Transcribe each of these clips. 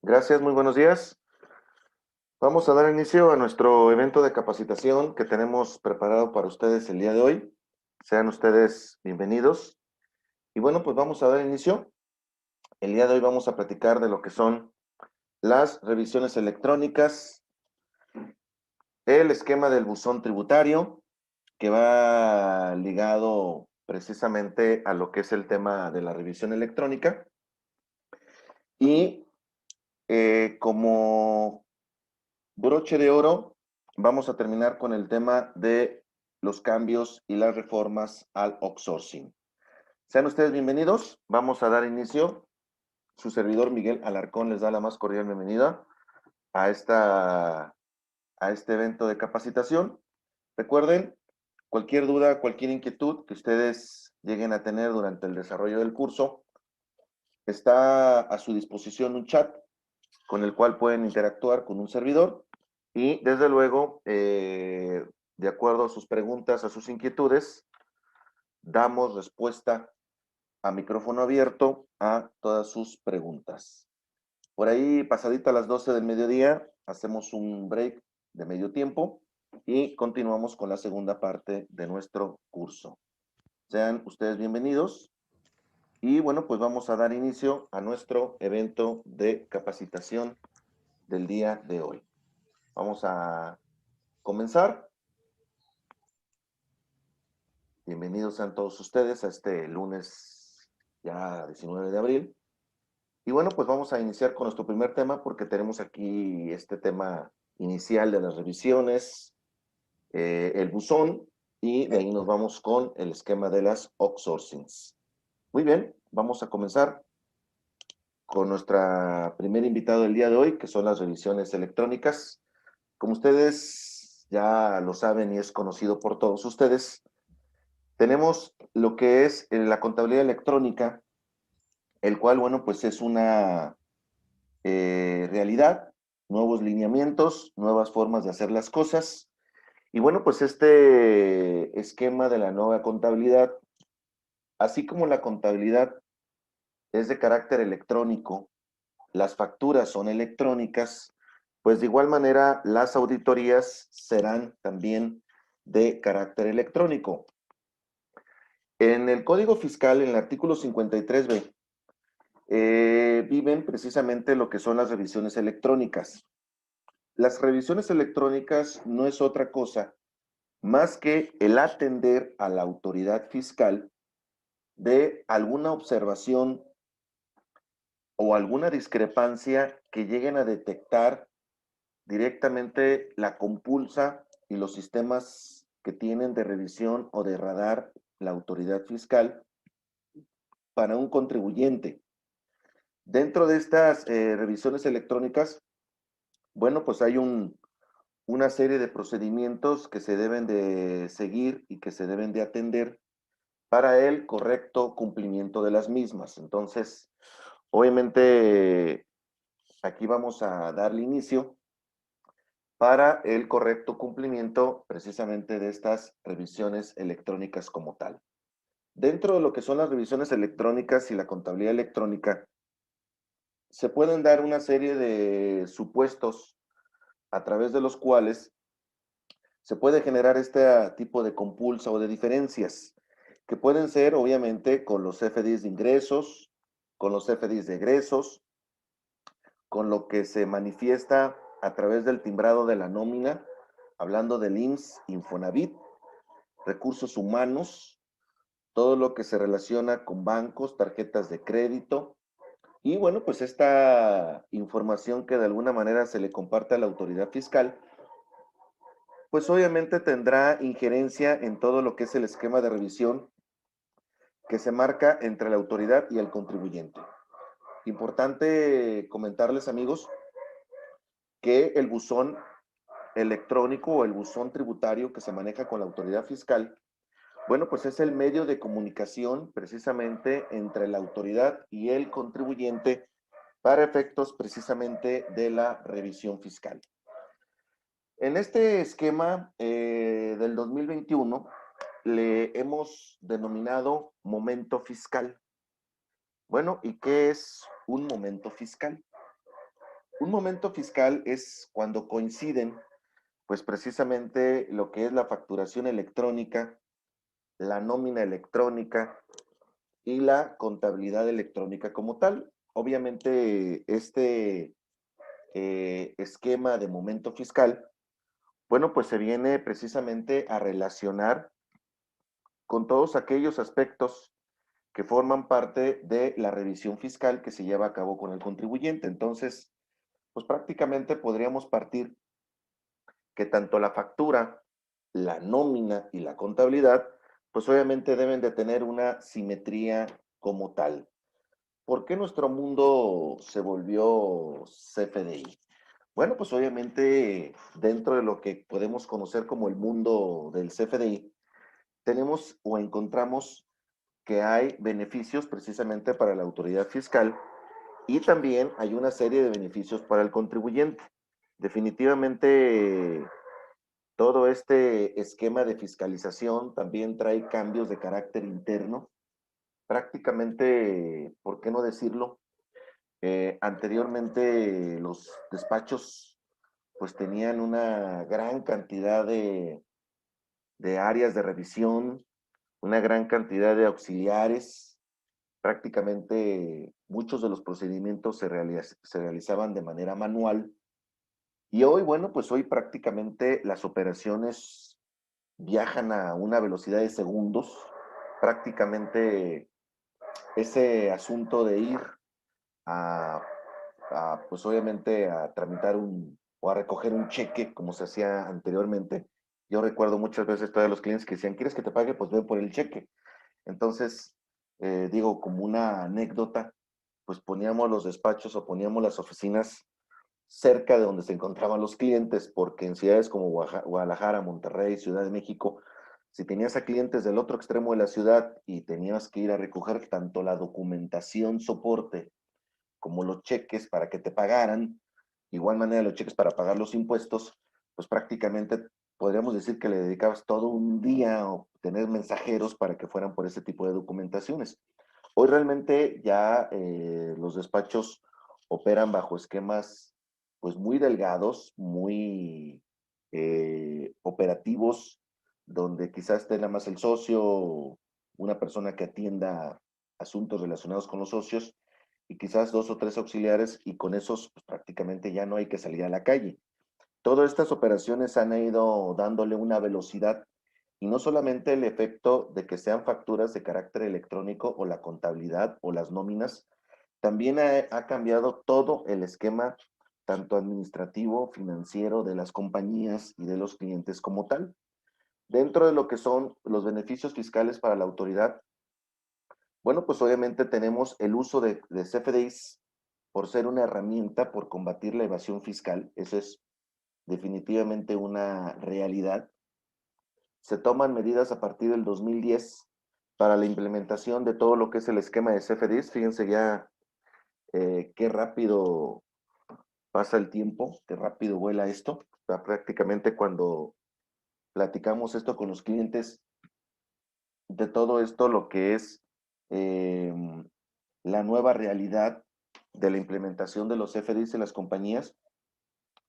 Gracias, muy buenos días. Vamos a dar inicio a nuestro evento de capacitación que tenemos preparado para ustedes el día de hoy. Sean ustedes bienvenidos. Y bueno, pues vamos a dar inicio. El día de hoy vamos a platicar de lo que son las revisiones electrónicas, el esquema del buzón tributario, que va ligado precisamente a lo que es el tema de la revisión electrónica. Y como broche de oro, vamos a terminar con el tema de los cambios y las reformas al outsourcing. Sean ustedes bienvenidos. Vamos a dar inicio. Su servidor Miguel Alarcón les da la más cordial bienvenida a, a este evento de capacitación. Recuerden, cualquier duda, cualquier inquietud que ustedes lleguen a tener durante el desarrollo del curso, está a su disposición un chat con el cual pueden interactuar con un servidor y desde luego, de acuerdo a sus preguntas, a sus inquietudes, damos respuesta a micrófono abierto a todas sus preguntas. Por ahí, pasadita a las 12 del mediodía, hacemos un break de medio tiempo y continuamos con la segunda parte de nuestro curso. Sean ustedes bienvenidos y bueno, pues vamos a dar inicio a nuestro evento de capacitación del día de hoy. Vamos a comenzar. Bienvenidos sean todos ustedes a este lunes ya 19 de abril. Y bueno, pues vamos a iniciar con nuestro primer tema porque tenemos aquí este tema inicial de las revisiones, el buzón, y de ahí nos vamos con el esquema de las outsourcings. Muy bien, vamos a comenzar con nuestra primer invitado del día de hoy, que son las revisiones electrónicas. Como ustedes ya lo saben y es conocido por todos ustedes, tenemos lo que es la contabilidad electrónica, el cual, bueno, pues es una realidad, nuevos lineamientos, nuevas formas de hacer las cosas. Y bueno, pues este esquema de la nueva contabilidad, así como la contabilidad es de carácter electrónico, las facturas son electrónicas, pues de igual manera las auditorías serán también de carácter electrónico. En el Código Fiscal, en el artículo 53B, viven precisamente lo que son las revisiones electrónicas. Las revisiones electrónicas no es otra cosa más que el atender a la autoridad fiscal de alguna observación o alguna discrepancia que lleguen a detectar directamente la compulsa y los sistemas que tienen de revisión o de radar la autoridad fiscal para un contribuyente. Dentro de estas revisiones electrónicas, bueno, pues hay una serie de procedimientos que se deben de seguir y que se deben de atender para el correcto cumplimiento de las mismas. Entonces, obviamente, aquí vamos a darle inicio para el correcto cumplimiento precisamente de estas revisiones electrónicas como tal. Dentro de lo que son las revisiones electrónicas y la contabilidad electrónica, se pueden dar una serie de supuestos a través de los cuales se puede generar este tipo de compulsa o de diferencias, que pueden ser obviamente con los CFDIs de ingresos, con los CFDIs de egresos, con lo que se manifiesta a través del timbrado de la nómina, hablando del IMSS, Infonavit, recursos humanos, todo lo que se relaciona con bancos, tarjetas de crédito, y bueno, pues esta información que de alguna manera se le comparte a la autoridad fiscal, pues obviamente tendrá injerencia en todo lo que es el esquema de revisión que se marca entre la autoridad y el contribuyente. Importante comentarles, amigos, que el buzón electrónico o el buzón tributario que se maneja con la autoridad fiscal, bueno, pues es el medio de comunicación precisamente entre la autoridad y el contribuyente para efectos precisamente de la revisión fiscal. En este esquema del 2021 le hemos denominado momento fiscal. Bueno, ¿y qué es un momento fiscal? Un momento fiscal es cuando coinciden, pues precisamente lo que es la facturación electrónica, la nómina electrónica y la contabilidad electrónica como tal. Obviamente, este esquema de momento fiscal, bueno, pues se viene precisamente a relacionar con todos aquellos aspectos que forman parte de la revisión fiscal que se lleva a cabo con el contribuyente. Entonces, pues prácticamente podríamos partir que tanto la factura, la nómina y la contabilidad, pues obviamente deben de tener una simetría como tal. ¿Por qué nuestro mundo se volvió CFDI? Bueno, pues obviamente dentro de lo que podemos conocer como el mundo del CFDI, tenemos o encontramos que hay beneficios precisamente para la autoridad fiscal y también hay una serie de beneficios para el contribuyente. Definitivamente todo este esquema de fiscalización también trae cambios de carácter interno. Prácticamente, ¿por qué no decirlo? Anteriormente los despachos pues tenían una gran cantidad de áreas de revisión, una gran cantidad de auxiliares. Prácticamente muchos de los procedimientos se realizaban de manera manual. Y hoy, bueno, pues hoy prácticamente las operaciones viajan a una velocidad de segundos. Prácticamente ese asunto de ir a, pues obviamente a tramitar o a recoger un cheque como se hacía anteriormente. Yo recuerdo muchas veces todavía los clientes que decían, ¿quieres que te pague? Pues ven por el cheque. Entonces, digo, como una anécdota, pues poníamos los despachos o poníamos las oficinas cerca de donde se encontraban los clientes, porque en ciudades como Guadalajara, Monterrey, Ciudad de México, si tenías a clientes del otro extremo de la ciudad y tenías que ir a recoger tanto la documentación soporte como los cheques para que te pagaran, igual manera los cheques para pagar los impuestos, pues prácticamente podríamos decir que le dedicabas todo un día o tener mensajeros para que fueran por ese tipo de documentaciones. Hoy realmente ya los despachos operan bajo esquemas pues muy delgados, muy operativos, donde quizás tenga más el socio, una persona que atienda asuntos relacionados con los socios y quizás dos o tres auxiliares y con esos pues, prácticamente ya no hay que salir a la calle. Todas estas operaciones han ido dándole una velocidad y no solamente el efecto de que sean facturas de carácter electrónico o la contabilidad o las nóminas, también ha cambiado todo el esquema, tanto administrativo, financiero, de las compañías y de los clientes como tal. Dentro de lo que son los beneficios fiscales para la autoridad, bueno, pues obviamente tenemos el uso de CFDIs por ser una herramienta por combatir la evasión fiscal. Eso es definitivamente una realidad. Se toman medidas a partir del 2010 para la implementación de todo lo que es el esquema de CFDIs. Fíjense ya qué rápido pasa el tiempo, qué rápido vuela esto. O sea, prácticamente cuando platicamos esto con los clientes de todo esto, lo que es eh, la nueva realidad de la implementación de los CFDIs en las compañías,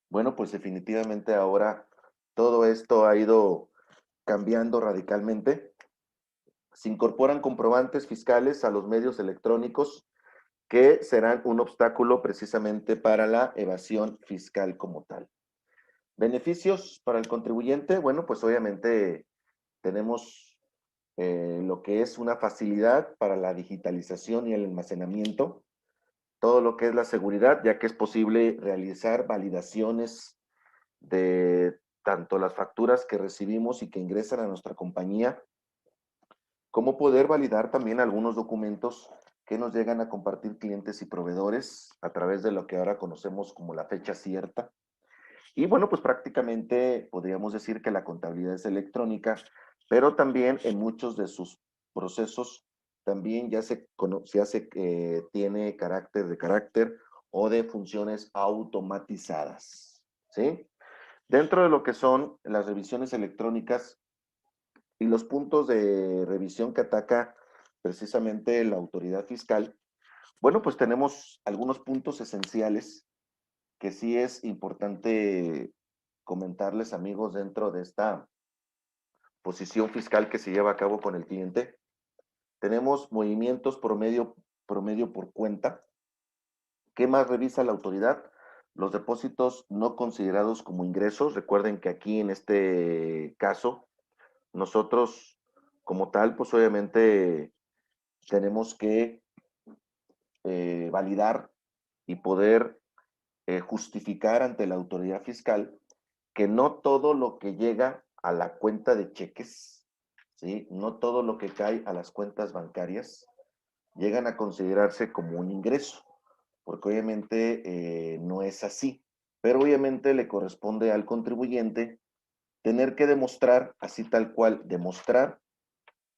bueno, pues definitivamente ahora todo esto ha ido cambiando radicalmente. Se incorporan comprobantes fiscales a los medios electrónicos que serán un obstáculo precisamente para la evasión fiscal como tal. Beneficios para el contribuyente, bueno, pues obviamente tenemos lo que es una facilidad para la digitalización y el almacenamiento, todo lo que es la seguridad, ya que es posible realizar validaciones de tanto las facturas que recibimos y que ingresan a nuestra compañía, como poder validar también algunos documentos que nos llegan a compartir clientes y proveedores a través de lo que ahora conocemos como la fecha cierta. Y bueno, pues prácticamente podríamos decir que la contabilidad es electrónica, pero también en muchos de sus procesos también se hace, tiene carácter o de funciones automatizadas, ¿sí? Dentro de lo que son las revisiones electrónicas y los puntos de revisión que ataca precisamente la autoridad fiscal, bueno, pues tenemos algunos puntos esenciales que sí es importante comentarles, amigos, dentro de esta posición fiscal que se lleva a cabo con el cliente. Tenemos movimientos promedio por cuenta. ¿Qué más revisa la autoridad? Los depósitos no considerados como ingresos. Recuerden que aquí en este caso, nosotros como tal, pues obviamente tenemos que validar y poder justificar ante la autoridad fiscal que no todo lo que llega a la cuenta de cheques, ¿sí? No todo lo que cae a las cuentas bancarias llegan a considerarse como un ingreso, porque obviamente no es así, pero obviamente le corresponde al contribuyente tener que demostrar, así tal cual, demostrar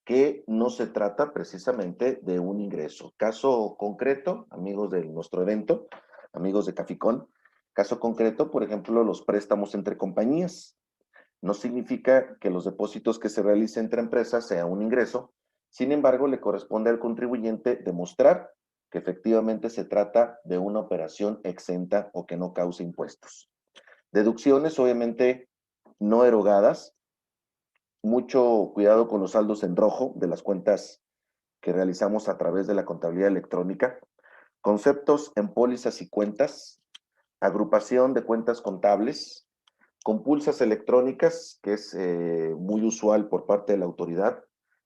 que no se trata precisamente de un ingreso. Caso concreto, amigos de nuestro evento, amigos de Caficón, caso concreto, por ejemplo, los préstamos entre compañías. No significa que los depósitos que se realicen entre empresas sea un ingreso, sin embargo, le corresponde al contribuyente demostrar que efectivamente se trata de una operación exenta o que no cause impuestos. Deducciones, obviamente, no erogadas. Mucho cuidado con los saldos en rojo de las cuentas que realizamos a través de la contabilidad electrónica. Conceptos en pólizas y cuentas. Agrupación de cuentas contables. Compulsas electrónicas, que es muy usual por parte de la autoridad,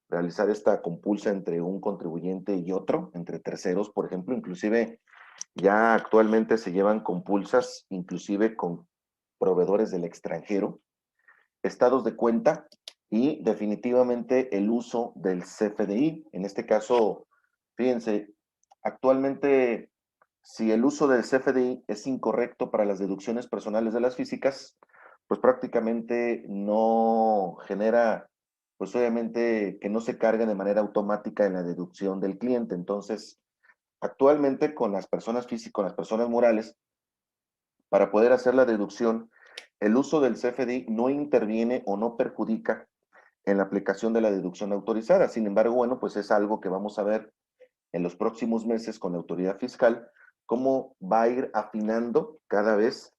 realizar esta compulsa entre un contribuyente y otro, entre terceros, por ejemplo, inclusive ya actualmente se llevan compulsas, inclusive con proveedores del extranjero, estados de cuenta y definitivamente el uso del CFDI. En este caso, fíjense, actualmente si el uso del CFDI es incorrecto para las deducciones personales de las físicas, pues prácticamente no genera, pues obviamente que no se carga de manera automática en la deducción del cliente. Entonces, actualmente con las personas físicas, con las personas morales, para poder hacer la deducción, el uso del CFDI no interviene o no perjudica en la aplicación de la deducción autorizada. Sin embargo, bueno, pues es algo que vamos a ver en los próximos meses con la autoridad fiscal, cómo va a ir afinando cada vez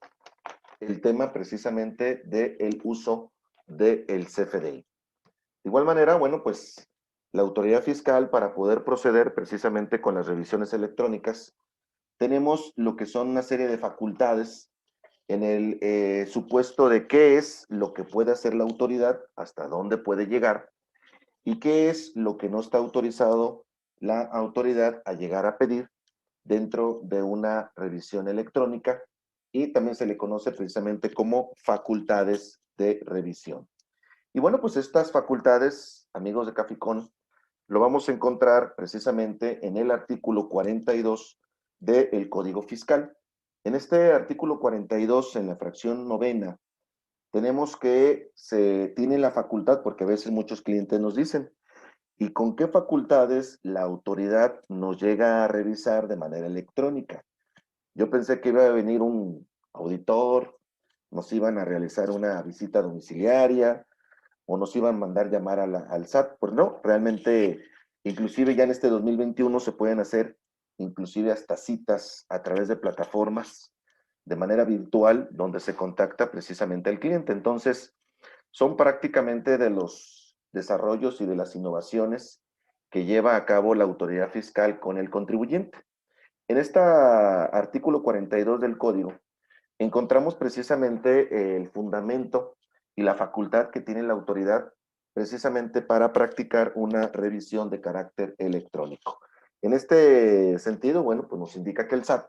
el tema precisamente del uso del CFDI. De igual manera, bueno, pues la autoridad fiscal para poder proceder precisamente con las revisiones electrónicas, tenemos lo que son una serie de facultades en el supuesto de qué es lo que puede hacer la autoridad, hasta dónde puede llegar, y qué es lo que no está autorizado la autoridad a llegar a pedir dentro de una revisión electrónica y también se le conoce precisamente como facultades de revisión. Y bueno, pues estas facultades, amigos de Caficón, lo vamos a encontrar precisamente en el artículo 42 del Código Fiscal. En este artículo 42, en la fracción novena, tenemos que se tiene la facultad, porque a veces muchos clientes nos dicen, ¿y con qué facultades la autoridad nos llega a revisar de manera electrónica? Yo pensé que iba a venir un auditor, nos iban a realizar una visita domiciliaria o nos iban a mandar llamar a al SAT. Pues no, realmente, inclusive ya en este 2021 se pueden hacer inclusive hasta citas a través de plataformas de manera virtual donde se contacta precisamente al cliente. Entonces, son prácticamente de los desarrollos y de las innovaciones que lleva a cabo la autoridad fiscal con el contribuyente. En este artículo 42 del código encontramos precisamente el fundamento y la facultad que tiene la autoridad precisamente para practicar una revisión de carácter electrónico. En este sentido, bueno, pues nos indica que el SAT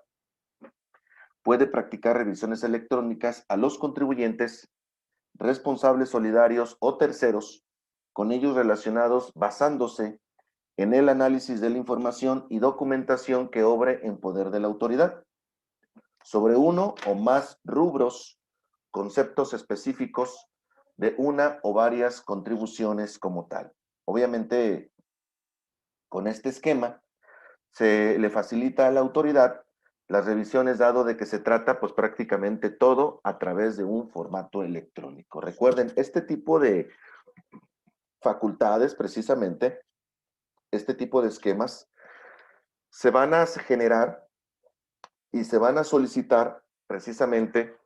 puede practicar revisiones electrónicas a los contribuyentes, responsables solidarios o terceros, con ellos relacionados basándose en el análisis de la información y documentación que obre en poder de la autoridad, sobre uno o más rubros, conceptos específicos de una o varias contribuciones como tal. Obviamente, con este esquema, se le facilita a la autoridad las revisiones, dado de que se trata pues prácticamente todo a través de un formato electrónico. Recuerden, este tipo de facultades, precisamente, este tipo de esquemas, se van a generar y se van a solicitar precisamente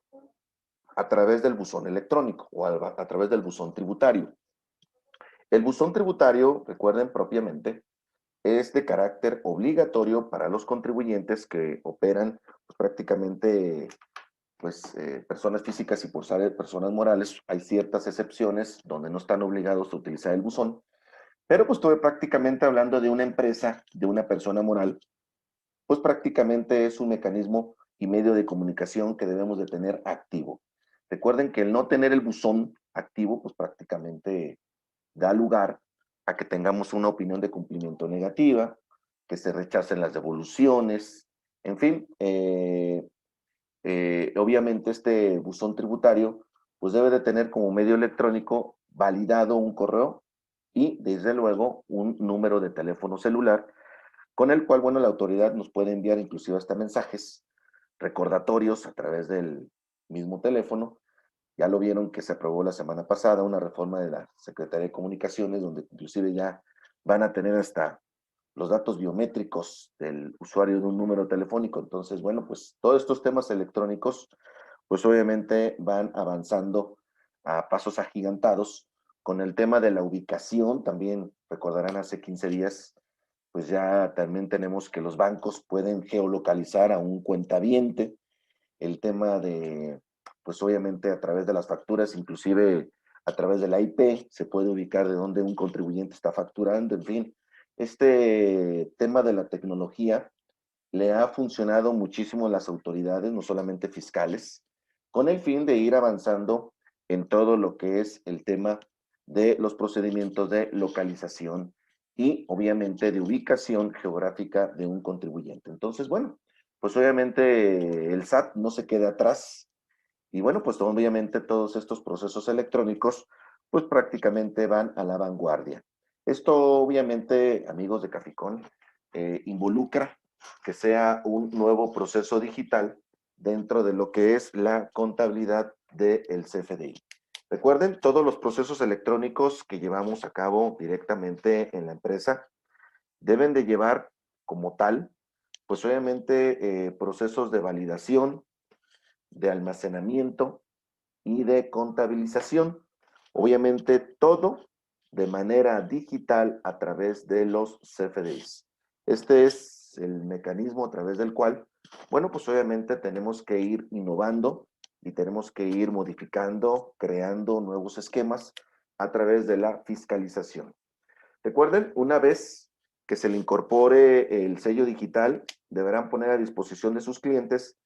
a través del buzón electrónico o a través del buzón tributario. El buzón tributario, recuerden propiamente, es de carácter obligatorio para los contribuyentes que operan pues, prácticamente personas físicas y por ser personas morales. Hay ciertas excepciones donde no están obligados a utilizar el buzón, pero pues estoy prácticamente hablando de una empresa, de una persona moral, pues prácticamente es un mecanismo y medio de comunicación que debemos de tener activo. Recuerden que el no tener el buzón activo, pues prácticamente da lugar a que tengamos una opinión de cumplimiento negativa, que se rechacen las devoluciones, en fin, obviamente este buzón tributario pues debe de tener como medio electrónico validado un correo y desde luego un número de teléfono celular con el cual, bueno, la autoridad nos puede enviar inclusive hasta mensajes recordatorios a través del mismo teléfono. Ya lo vieron que se aprobó la semana pasada una reforma de la Secretaría de Comunicaciones donde inclusive ya van a tener hasta los datos biométricos del usuario de un número telefónico. Entonces, bueno, pues todos estos temas electrónicos, pues obviamente van avanzando a pasos agigantados. Con el tema de la ubicación, también recordarán hace 15 días, pues ya también tenemos que los bancos pueden geolocalizar a un cuentaviente. El tema de, pues obviamente a través de las facturas, inclusive a través de la IP, se puede ubicar de dónde un contribuyente está facturando, en fin. Este tema de la tecnología le ha funcionado muchísimo a las autoridades, no solamente fiscales, con el fin de ir avanzando en todo lo que es el tema de los procedimientos de localización y obviamente de ubicación geográfica de un contribuyente. Entonces, bueno, pues obviamente el SAT no se queda atrás y bueno, pues obviamente todos estos procesos electrónicos pues prácticamente van a la vanguardia. Esto obviamente, amigos de Caficón, involucra que sea un nuevo proceso digital dentro de lo que es la contabilidad del CFDI. Recuerden, todos los procesos electrónicos que llevamos a cabo directamente en la empresa deben de llevar como tal, pues obviamente procesos de validación, de almacenamiento y de contabilización. Obviamente todo de manera digital a través de los CFDIs. Este es el mecanismo a través del cual, bueno, pues obviamente tenemos que ir innovando y tenemos que ir modificando, creando nuevos esquemas a través de la fiscalización. Recuerden, una vez que se le incorpore el sello digital, deberán poner a disposición de sus clientes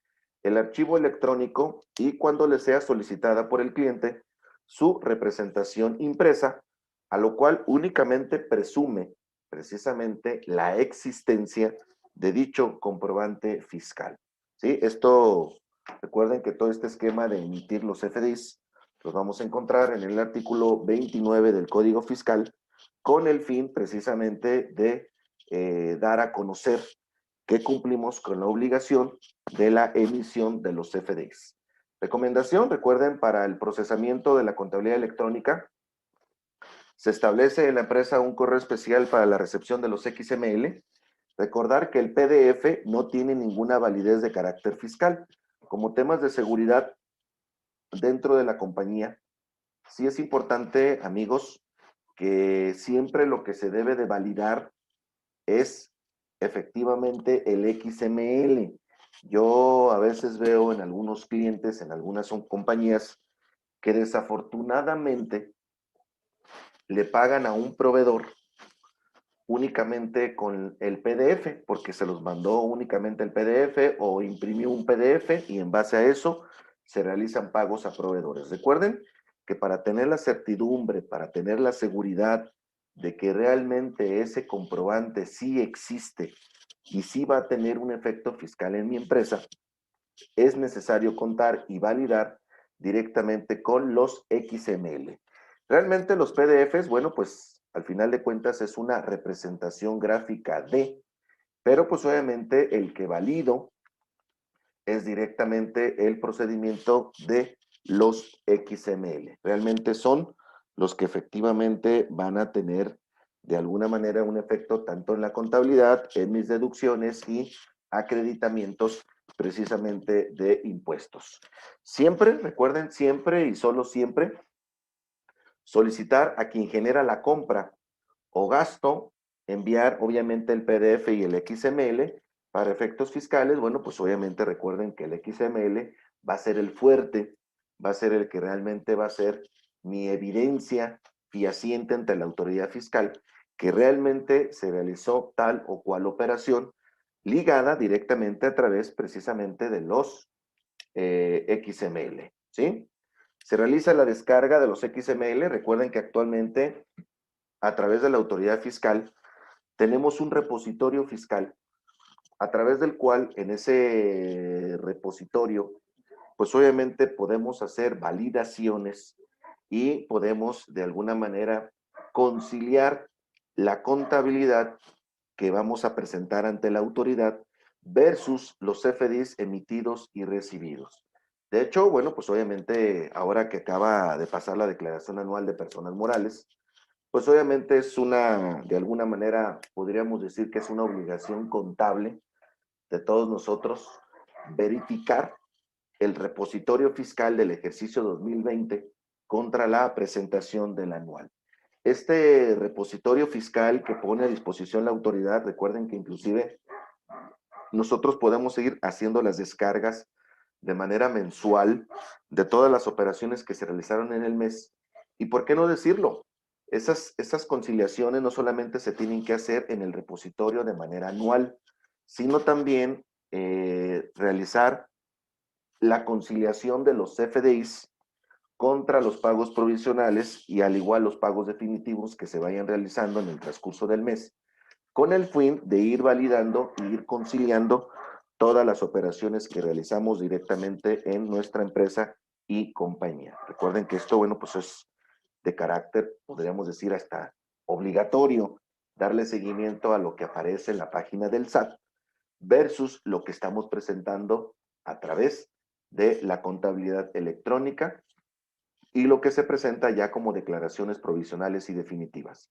el archivo electrónico y cuando les sea solicitada por el cliente su representación impresa, a lo cual únicamente presume precisamente la existencia de dicho comprobante fiscal. ¿Sí? Esto, recuerden que todo este esquema de emitir los FDIs los vamos a encontrar en el artículo 29 del Código Fiscal con el fin precisamente de dar a conocer que cumplimos con la obligación de la emisión de los CFDs. Recomendación, recuerden, para el procesamiento de la contabilidad electrónica, se establece en la empresa un correo especial para la recepción de los XML. Recordar que el PDF no tiene ninguna validez de carácter fiscal. Como temas de seguridad dentro de la compañía, sí es importante, amigos, que siempre lo que se debe de validar es efectivamente el XML. Yo a veces veo en algunos clientes, en algunas compañías, que desafortunadamente le pagan a un proveedor únicamente con el PDF, porque se los mandó únicamente el PDF o imprimió un PDF y en base a eso se realizan pagos a proveedores. Recuerden que para tener la certidumbre, para tener la seguridad de que realmente ese comprobante sí existe y sí va a tener un efecto fiscal en mi empresa, es necesario contar y validar directamente con los XML. Realmente los PDFs, bueno, pues al final de cuentas es una representación gráfica de, pero pues obviamente el que valido es directamente el procedimiento de los XML. Realmente son los que efectivamente van a tener de alguna manera un efecto tanto en la contabilidad, en mis deducciones y acreditamientos precisamente de impuestos. Siempre, recuerden, siempre y solo siempre, solicitar a quien genera la compra o gasto, enviar obviamente el PDF y el XML para efectos fiscales. Bueno, pues obviamente recuerden que el XML va a ser el fuerte, va a ser el que realmente va a ser mi evidencia fehaciente ante la autoridad fiscal que realmente se realizó tal o cual operación ligada directamente a través precisamente de los XML, ¿sí? Se realiza la descarga de los XML. Recuerden que actualmente a través de la autoridad fiscal tenemos un repositorio fiscal a través del cual en ese repositorio pues obviamente podemos hacer validaciones y podemos de alguna manera conciliar la contabilidad que vamos a presentar ante la autoridad versus los CFDIs emitidos y recibidos. De hecho, bueno, pues obviamente ahora que acaba de pasar la declaración anual de personas morales, pues obviamente es una, de alguna manera, podríamos decir que es una obligación contable de todos nosotros verificar el repositorio fiscal del ejercicio 2020 contra la presentación del anual. Este repositorio fiscal que pone a disposición la autoridad, recuerden que inclusive nosotros podemos seguir haciendo las descargas de manera mensual de todas las operaciones que se realizaron en el mes. ¿Y por qué no decirlo? Esas conciliaciones no solamente se tienen que hacer en el repositorio de manera anual, sino también realizar la conciliación de los CFDIs contra los pagos provisionales y al igual los pagos definitivos que se vayan realizando en el transcurso del mes, con el fin de ir validando e ir conciliando todas las operaciones que realizamos directamente en nuestra empresa y compañía. Recuerden que esto, bueno, pues es de carácter, podríamos decir, hasta obligatorio, darle seguimiento a lo que aparece en la página del SAT versus lo que estamos presentando a través de la contabilidad electrónica y lo que se presenta ya como declaraciones provisionales y definitivas.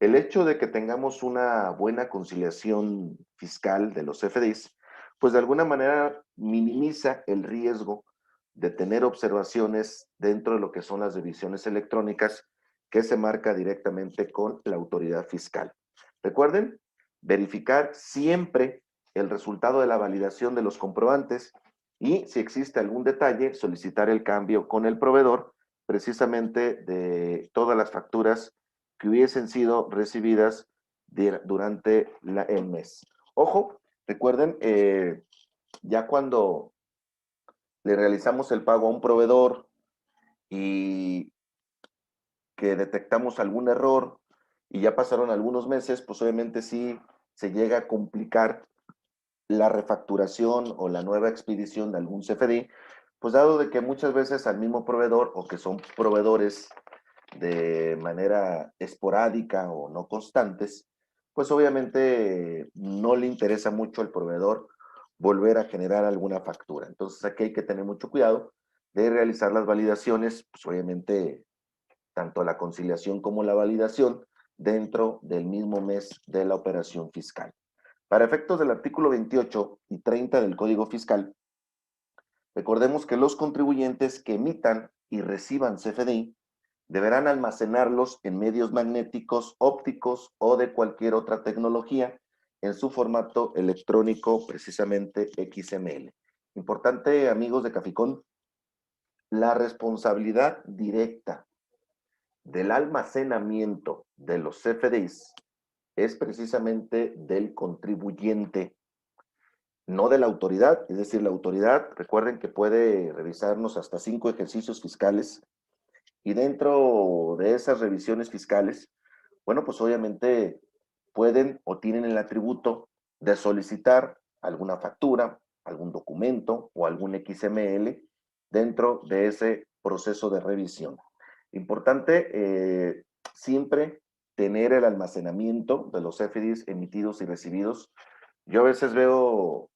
El hecho de que tengamos una buena conciliación fiscal de los FDIs, pues de alguna manera minimiza el riesgo de tener observaciones dentro de lo que son las revisiones electrónicas que se marca directamente con la autoridad fiscal. Recuerden, verificar siempre el resultado de la validación de los comprobantes y si existe algún detalle, solicitar el cambio con el proveedor precisamente de todas las facturas que hubiesen sido recibidas durante el mes. Ojo, recuerden, ya cuando le realizamos el pago a un proveedor y que detectamos algún error y ya pasaron algunos meses, pues obviamente sí se llega a complicar la refacturación o la nueva expedición de algún CFDI, pues dado de que muchas veces al mismo proveedor o que son proveedores de manera esporádica o no constantes, pues obviamente no le interesa mucho al proveedor volver a generar alguna factura. Entonces aquí hay que tener mucho cuidado de realizar las validaciones, pues obviamente tanto la conciliación como la validación dentro del mismo mes de la operación fiscal. Para efectos del artículo 28 y 30 del Código Fiscal, recordemos que los contribuyentes que emitan y reciban CFDI deberán almacenarlos en medios magnéticos, ópticos o de cualquier otra tecnología en su formato electrónico, precisamente XML. Importante, amigos de Caficón, la responsabilidad directa del almacenamiento de los CFDIs es precisamente del contribuyente, no de la autoridad. Es decir, la autoridad, recuerden que puede revisarnos hasta 5 ejercicios fiscales y dentro de esas revisiones fiscales, bueno, pues obviamente pueden o tienen el atributo de solicitar alguna factura, algún documento o algún XML dentro de ese proceso de revisión. Importante siempre tener el almacenamiento de los FDIs emitidos y recibidos. Yo a veces veo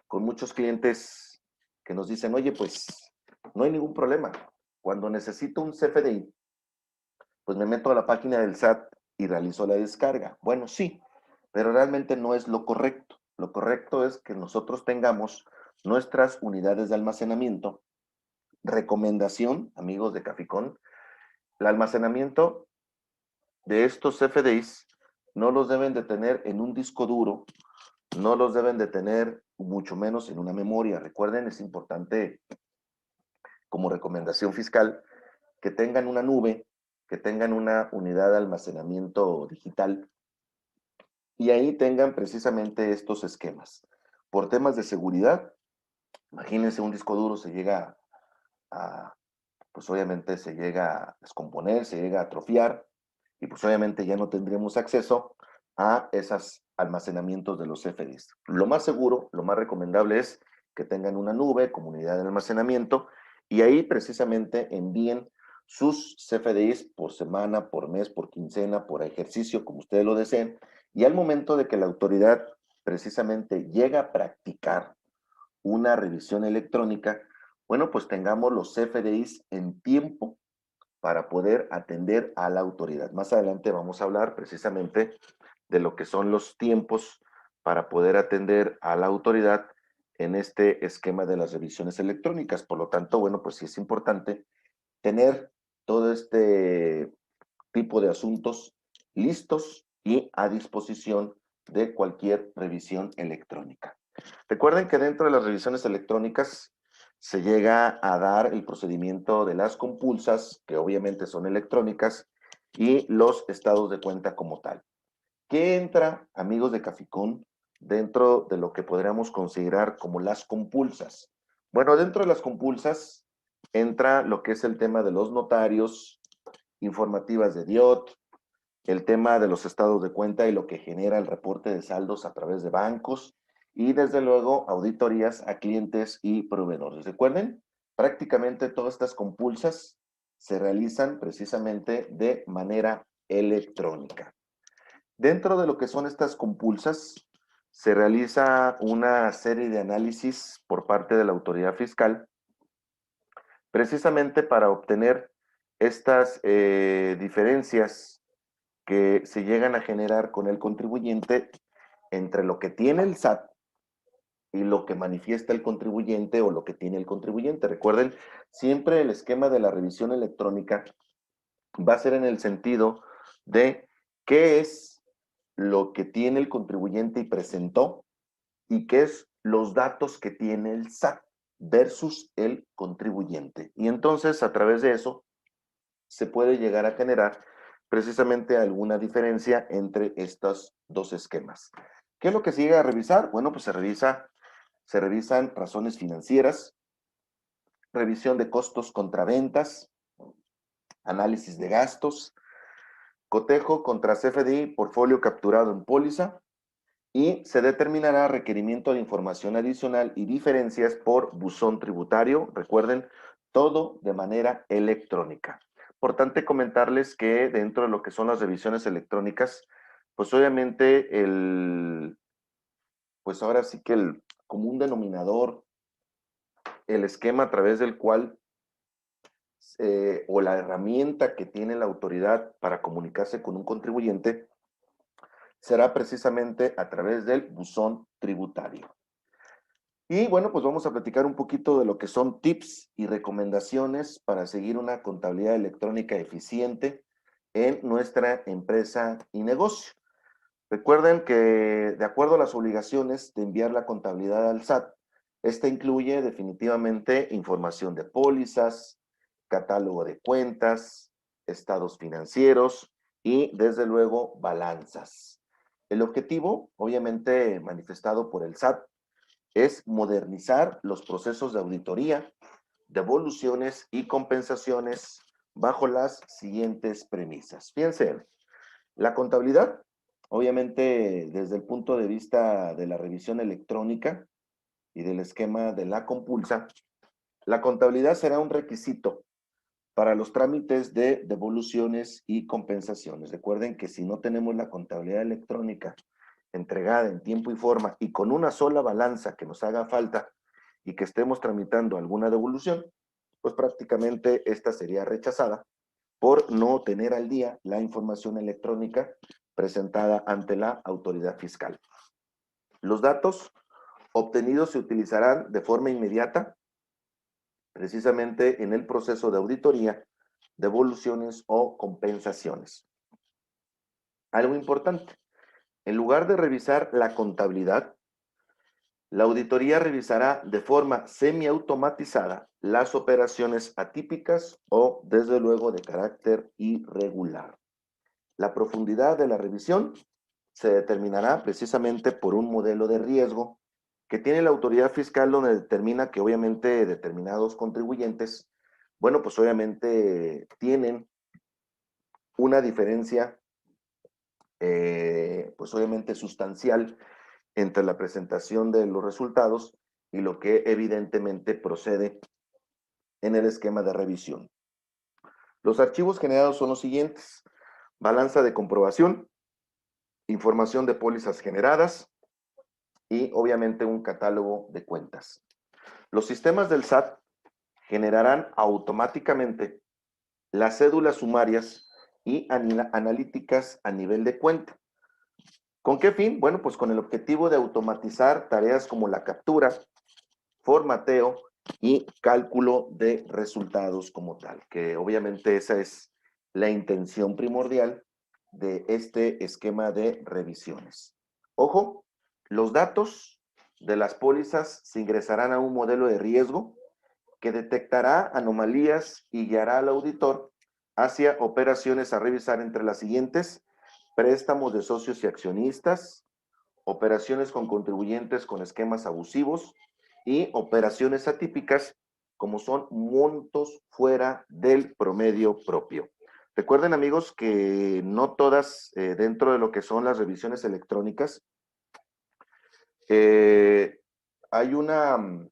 con muchos clientes que nos dicen, oye, pues no hay ningún problema. Cuando necesito un CFDI, pues me meto a la página del SAT y realizo la descarga. Bueno, sí, pero realmente no es lo correcto. Lo correcto es que nosotros tengamos nuestras unidades de almacenamiento. Recomendación, amigos de Caficón, el almacenamiento de estos CFDIs no los deben de tener en un disco duro, no los deben de tener mucho menos en una memoria. Recuerden, es importante como recomendación fiscal que tengan una nube, que tengan una unidad de almacenamiento digital y ahí tengan precisamente estos esquemas. Por temas de seguridad, imagínense un disco duro se llega pues obviamente se llega a descomponer, se llega a atrofiar y pues obviamente ya no tendríamos acceso a esos almacenamientos de los CFDs. Lo más seguro, lo más recomendable es que tengan una nube, comunidad de almacenamiento, y ahí precisamente envíen sus CFDIs por semana, por mes, por quincena, por ejercicio, como ustedes lo deseen, y al momento de que la autoridad precisamente llega a practicar una revisión electrónica, bueno, pues tengamos los CFDIs en tiempo para poder atender a la autoridad. Más adelante vamos a hablar precisamente de lo que son los tiempos para poder atender a la autoridad en este esquema de las revisiones electrónicas. Por lo tanto, bueno, pues sí es importante tener todo este tipo de asuntos listos y a disposición de cualquier revisión electrónica. Recuerden que dentro de las revisiones electrónicas se llega a dar el procedimiento de las compulsas, que obviamente son electrónicas, y los estados de cuenta como tal. ¿Qué entra, amigos de Caficón, dentro de lo que podríamos considerar como las compulsas? Bueno, dentro de las compulsas entra lo que es el tema de los notarios, informativas de DIOT, el tema de los estados de cuenta y lo que genera el reporte de saldos a través de bancos y desde luego auditorías a clientes y proveedores. Recuerden, prácticamente todas estas compulsas se realizan precisamente de manera electrónica. Dentro de lo que son estas compulsas, se realiza una serie de análisis por parte de la autoridad fiscal, precisamente para obtener estas diferencias que se llegan a generar con el contribuyente entre lo que tiene el SAT y lo que manifiesta el contribuyente o lo que tiene el contribuyente. Recuerden, siempre el esquema de la revisión electrónica va a ser en el sentido de qué es lo que tiene el contribuyente y presentó y qué es los datos que tiene el SAT versus el contribuyente. Y entonces, a través de eso, se puede llegar a generar precisamente alguna diferencia entre estos dos esquemas. ¿Qué es lo que se llega a revisar? Bueno, pues se revisan razones financieras, revisión de costos contra ventas, análisis de gastos, cotejo contra CFDI, portfolio capturado en póliza, y se determinará requerimiento de información adicional y diferencias por buzón tributario. Recuerden, todo de manera electrónica. Importante comentarles que dentro de lo que son las revisiones electrónicas, pues obviamente pues ahora sí que el común denominador, el esquema a través del cual o la herramienta que tiene la autoridad para comunicarse con un contribuyente será precisamente a través del buzón tributario. Y bueno, pues vamos a platicar un poquito de lo que son tips y recomendaciones para seguir una contabilidad electrónica eficiente en nuestra empresa y negocio. Recuerden que de acuerdo a las obligaciones de enviar la contabilidad al SAT, esta incluye definitivamente información de pólizas, catálogo de cuentas, estados financieros y desde luego balanzas. El objetivo, obviamente manifestado por el SAT, es modernizar los procesos de auditoría, devoluciones y compensaciones bajo las siguientes premisas. Fíjense, la contabilidad, obviamente desde el punto de vista de la revisión electrónica y del esquema de la compulsa, la contabilidad será un requisito para los trámites de devoluciones y compensaciones. Recuerden que si no tenemos la contabilidad electrónica entregada en tiempo y forma y con una sola balanza que nos haga falta y que estemos tramitando alguna devolución, pues prácticamente esta sería rechazada por no tener al día la información electrónica presentada ante la autoridad fiscal. Los datos obtenidos se utilizarán de forma inmediata, precisamente en el proceso de auditoría, devoluciones o compensaciones. Algo importante, en lugar de revisar la contabilidad, la auditoría revisará de forma semiautomatizada las operaciones atípicas o, desde luego, de carácter irregular. La profundidad de la revisión se determinará precisamente por un modelo de riesgo que tiene la autoridad fiscal, donde determina que obviamente determinados contribuyentes, bueno, pues obviamente tienen una diferencia, pues obviamente sustancial entre la presentación de los resultados y lo que evidentemente procede en el esquema de revisión. Los archivos generados son los siguientes: balanza de comprobación, información de pólizas generadas y obviamente un catálogo de cuentas. Los sistemas del SAT generarán automáticamente las cédulas sumarias y analíticas a nivel de cuenta. ¿Con qué fin? Bueno, pues con el objetivo de automatizar tareas como la captura, formateo y cálculo de resultados como tal, que obviamente esa es la intención primordial de este esquema de revisiones. Ojo, los datos de las pólizas se ingresarán a un modelo de riesgo que detectará anomalías y guiará al auditor hacia operaciones a revisar entre las siguientes: préstamos de socios y accionistas, operaciones con contribuyentes con esquemas abusivos y operaciones atípicas, como son montos fuera del promedio propio. Recuerden, amigos, que no todas, dentro de lo que son las revisiones electrónicas, hay una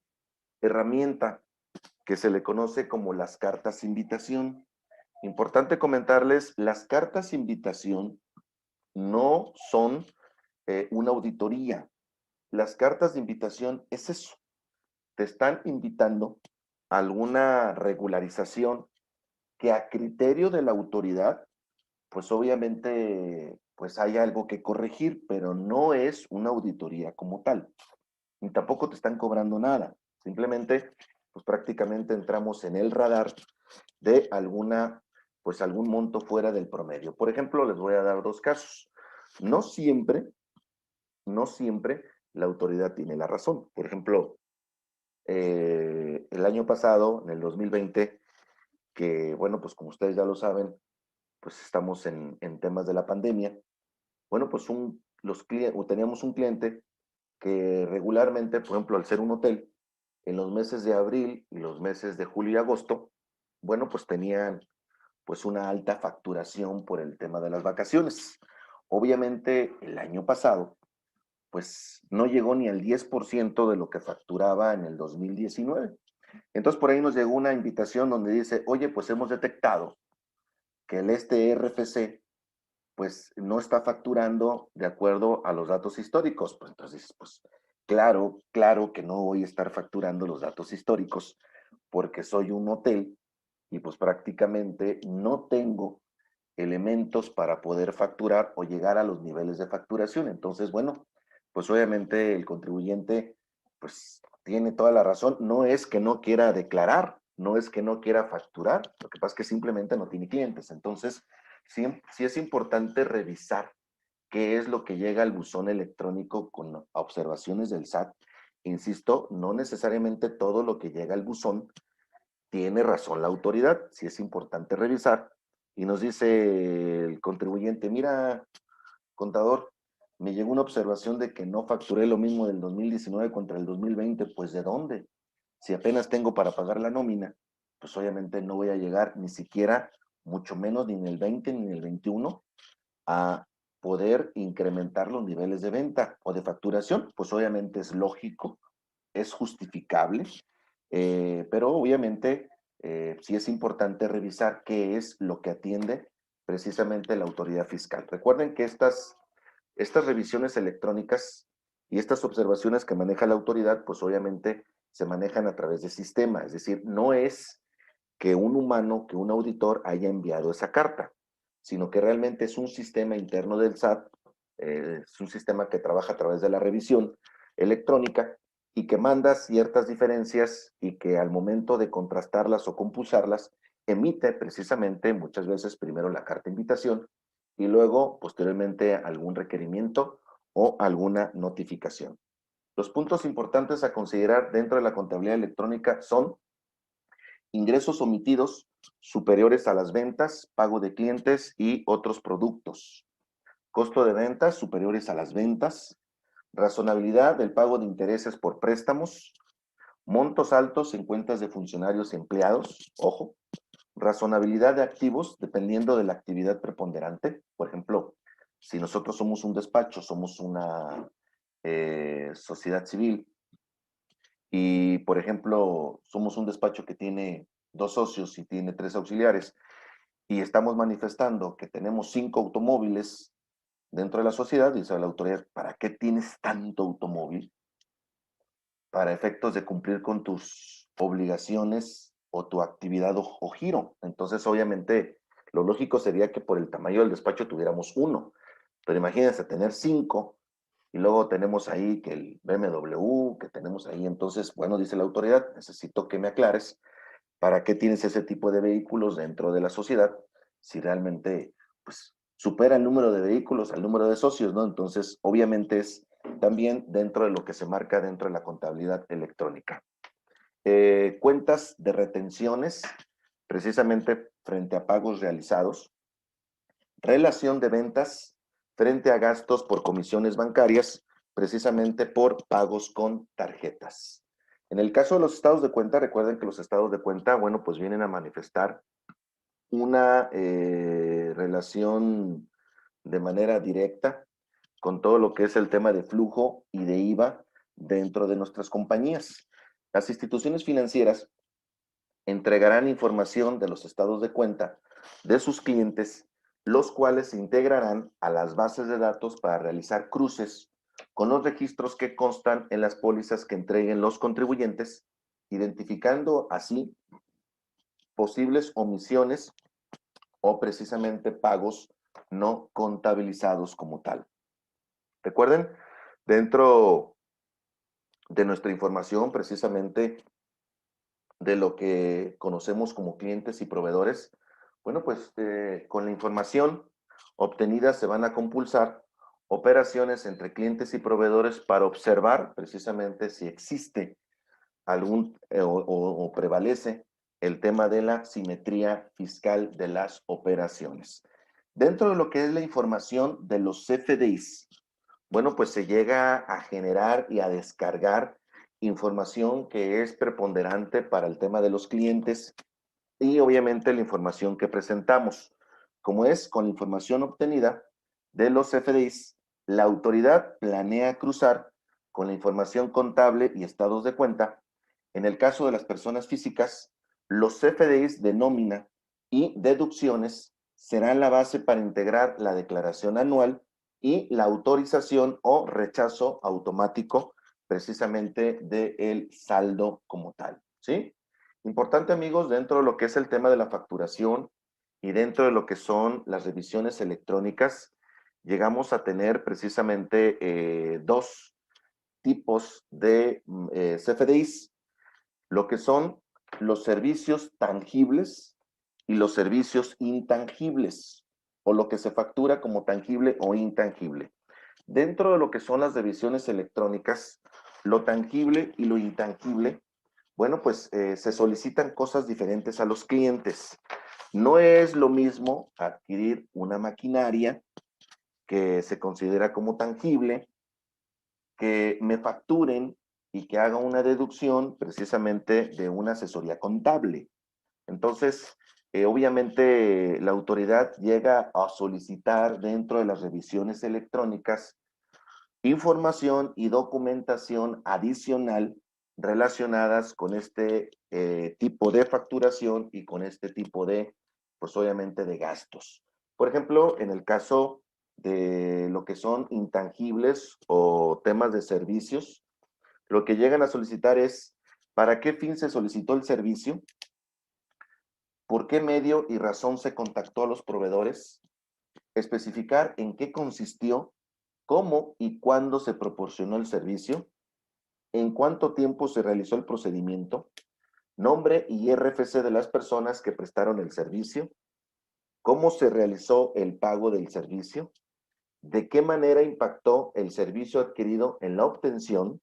herramienta que se le conoce como las cartas invitación. Importante comentarles, las cartas invitación no son una auditoría. Las cartas de invitación es eso. Te están invitando a alguna regularización que, a criterio de la autoridad, pues obviamente pues hay algo que corregir, pero no es una auditoría como tal. Ni tampoco te están cobrando nada. Simplemente, pues prácticamente entramos en el radar de pues algún monto fuera del promedio. Por ejemplo, les voy a dar dos casos. No siempre, no siempre la autoridad tiene la razón. Por ejemplo, el año pasado, en el 2020, que bueno, pues como ustedes ya lo saben, pues estamos en temas de la pandemia. Bueno, pues teníamos un cliente que regularmente, por ejemplo, al ser un hotel, en los meses de abril y los meses de julio y agosto, bueno, pues tenían pues una alta facturación por el tema de las vacaciones. Obviamente, el año pasado, pues no llegó ni al 10% de lo que facturaba en el 2019. Entonces, por ahí nos llegó una invitación donde dice: oye, pues hemos detectado que el RFC pues no está facturando de acuerdo a los datos históricos. Pues entonces, pues claro, claro que no voy a estar facturando los datos históricos porque soy un hotel y pues prácticamente no tengo elementos para poder facturar o llegar a los niveles de facturación. Entonces, bueno, pues obviamente el contribuyente pues tiene toda la razón. No es que no quiera declarar, no es que no quiera facturar, lo que pasa es que simplemente no tiene clientes. Entonces, sí es importante revisar qué es lo que llega al buzón electrónico con observaciones del SAT. Insisto, no necesariamente todo lo que llega al buzón tiene razón la autoridad. Sí es importante revisar. Y nos dice el contribuyente: mira, contador, me llegó una observación de que no facturé lo mismo del 2019 contra el 2020. Pues ¿de dónde? Si apenas tengo para pagar la nómina, pues obviamente no voy a llegar ni siquiera, mucho menos ni en el 20 ni en el 21, a poder incrementar los niveles de venta o de facturación. Pues obviamente es lógico, es justificable, pero obviamente sí es importante revisar qué es lo que atiende precisamente la autoridad fiscal. Recuerden que estas revisiones electrónicas y estas observaciones que maneja la autoridad, pues obviamente se manejan a través de sistema, es decir, no es que un humano, que un auditor haya enviado esa carta, sino que realmente es un sistema interno del SAT, es un sistema que trabaja a través de la revisión electrónica, y que manda ciertas diferencias y que al momento de contrastarlas o compulsarlas, emite precisamente muchas veces primero la carta de invitación y luego posteriormente algún requerimiento o alguna notificación. Los puntos importantes a considerar dentro de la contabilidad electrónica son ingresos omitidos superiores a las ventas, pago de clientes y otros productos, costo de ventas superiores a las ventas, razonabilidad del pago de intereses por préstamos, montos altos en cuentas de funcionarios y empleados, ojo, razonabilidad de activos dependiendo de la actividad preponderante. Por ejemplo, si nosotros somos un despacho, somos una sociedad civil y, por ejemplo, somos un despacho que tiene 2 socios y tiene 3 auxiliares y estamos manifestando que tenemos 5 automóviles dentro de la sociedad, dice la autoridad, ¿para qué tienes tanto automóvil? Para efectos de cumplir con tus obligaciones o tu actividad o giro. Entonces, obviamente, lo lógico sería que por el tamaño del despacho tuviéramos uno. Pero imagínense tener 5 y luego tenemos ahí que el BMW, que tenemos ahí. Entonces, bueno, dice la autoridad, necesito que me aclares para qué tienes ese tipo de vehículos dentro de la sociedad si realmente, pues, supera el número de vehículos al número de socios, ¿no? Entonces, obviamente es también dentro de lo que se marca dentro de la contabilidad electrónica. Cuentas de retenciones, precisamente frente a pagos realizados, relación de ventas frente a gastos por comisiones bancarias, precisamente por pagos con tarjetas. En el caso de los estados de cuenta, recuerden que los estados de cuenta, bueno, pues vienen a manifestar una relación de manera directa con todo lo que es el tema de flujo y de IVA dentro de nuestras compañías. Las instituciones financieras entregarán información de los estados de cuenta de sus clientes, los cuales se integrarán a las bases de datos para realizar cruces con los registros que constan en las pólizas que entreguen los contribuyentes, identificando así posibles omisiones o precisamente pagos no contabilizados como tal. Recuerden, dentro de nuestra información, precisamente de lo que conocemos como clientes y proveedores, bueno, pues con la información obtenida se van a compulsar operaciones entre clientes y proveedores para observar precisamente si existe algún o prevalece el tema de la simetría fiscal de las operaciones. Dentro de lo que es la información de los CFDIs, bueno, pues se llega a generar y a descargar información que es preponderante para el tema de los clientes y obviamente la información que presentamos. Como es con la información obtenida de los CFDIs, la autoridad planea cruzar con la información contable y estados de cuenta. En el caso de las personas físicas, los CFDIs de nómina y deducciones serán la base para integrar la declaración anual y la autorización o rechazo automático precisamente del saldo como tal, ¿sí? Importante, amigos, dentro de lo que es el tema de la facturación y dentro de lo que son las revisiones electrónicas, llegamos a tener precisamente 2 tipos de CFDIs, lo que son los servicios tangibles y los servicios intangibles, o lo que se factura como tangible o intangible. Dentro de lo que son las revisiones electrónicas, lo tangible y lo intangible, bueno, pues se solicitan cosas diferentes a los clientes. No es lo mismo adquirir una maquinaria que se considera como tangible, que me facturen y que haga una deducción precisamente de una asesoría contable. Entonces, obviamente la autoridad llega a solicitar dentro de las revisiones electrónicas información y documentación adicional relacionadas con este tipo de facturación y con este tipo de, pues obviamente, de gastos. Por ejemplo, en el caso de lo que son intangibles o temas de servicios, lo que llegan a solicitar es para qué fin se solicitó el servicio, por qué medio y razón se contactó a los proveedores, especificar en qué consistió, cómo y cuándo se proporcionó el servicio, en cuánto tiempo se realizó el procedimiento, nombre y RFC de las personas que prestaron el servicio, cómo se realizó el pago del servicio, de qué manera impactó el servicio adquirido en la obtención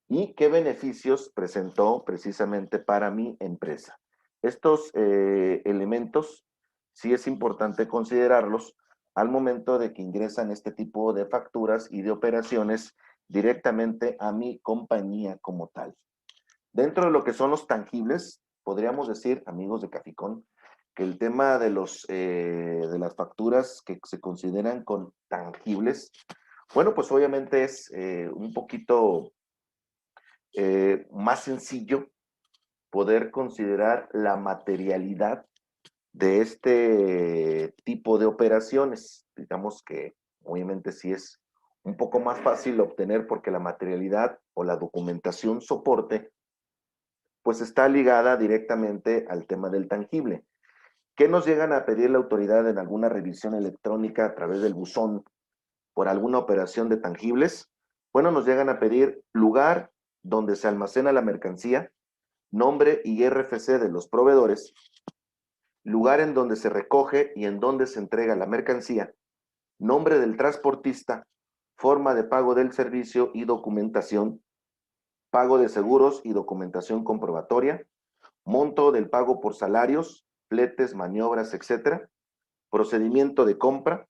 y qué beneficios presentó precisamente para mi empresa. Estos elementos sí es importante considerarlos al momento de que ingresan este tipo de facturas y de operaciones directamente a mi compañía como tal. Dentro de lo que son los tangibles, podríamos decir, amigos de Caficón, que el tema de de las facturas que se consideran con tangibles, bueno, pues obviamente es un poquito más sencillo poder considerar la materialidad de este tipo de operaciones. Digamos que obviamente sí es un poco más fácil obtener porque la materialidad o la documentación soporte pues está ligada directamente al tema del tangible. ¿Qué nos llegan a pedir la autoridad en alguna revisión electrónica a través del buzón por alguna operación de tangibles? Bueno, nos llegan a pedir lugar donde se almacena la mercancía, nombre y RFC de los proveedores, lugar en donde se recoge y en donde se entrega la mercancía, nombre del transportista, forma de pago del servicio y documentación, pago de seguros y documentación comprobatoria, monto del pago por salarios, fletes, maniobras, etcétera, procedimiento de compra,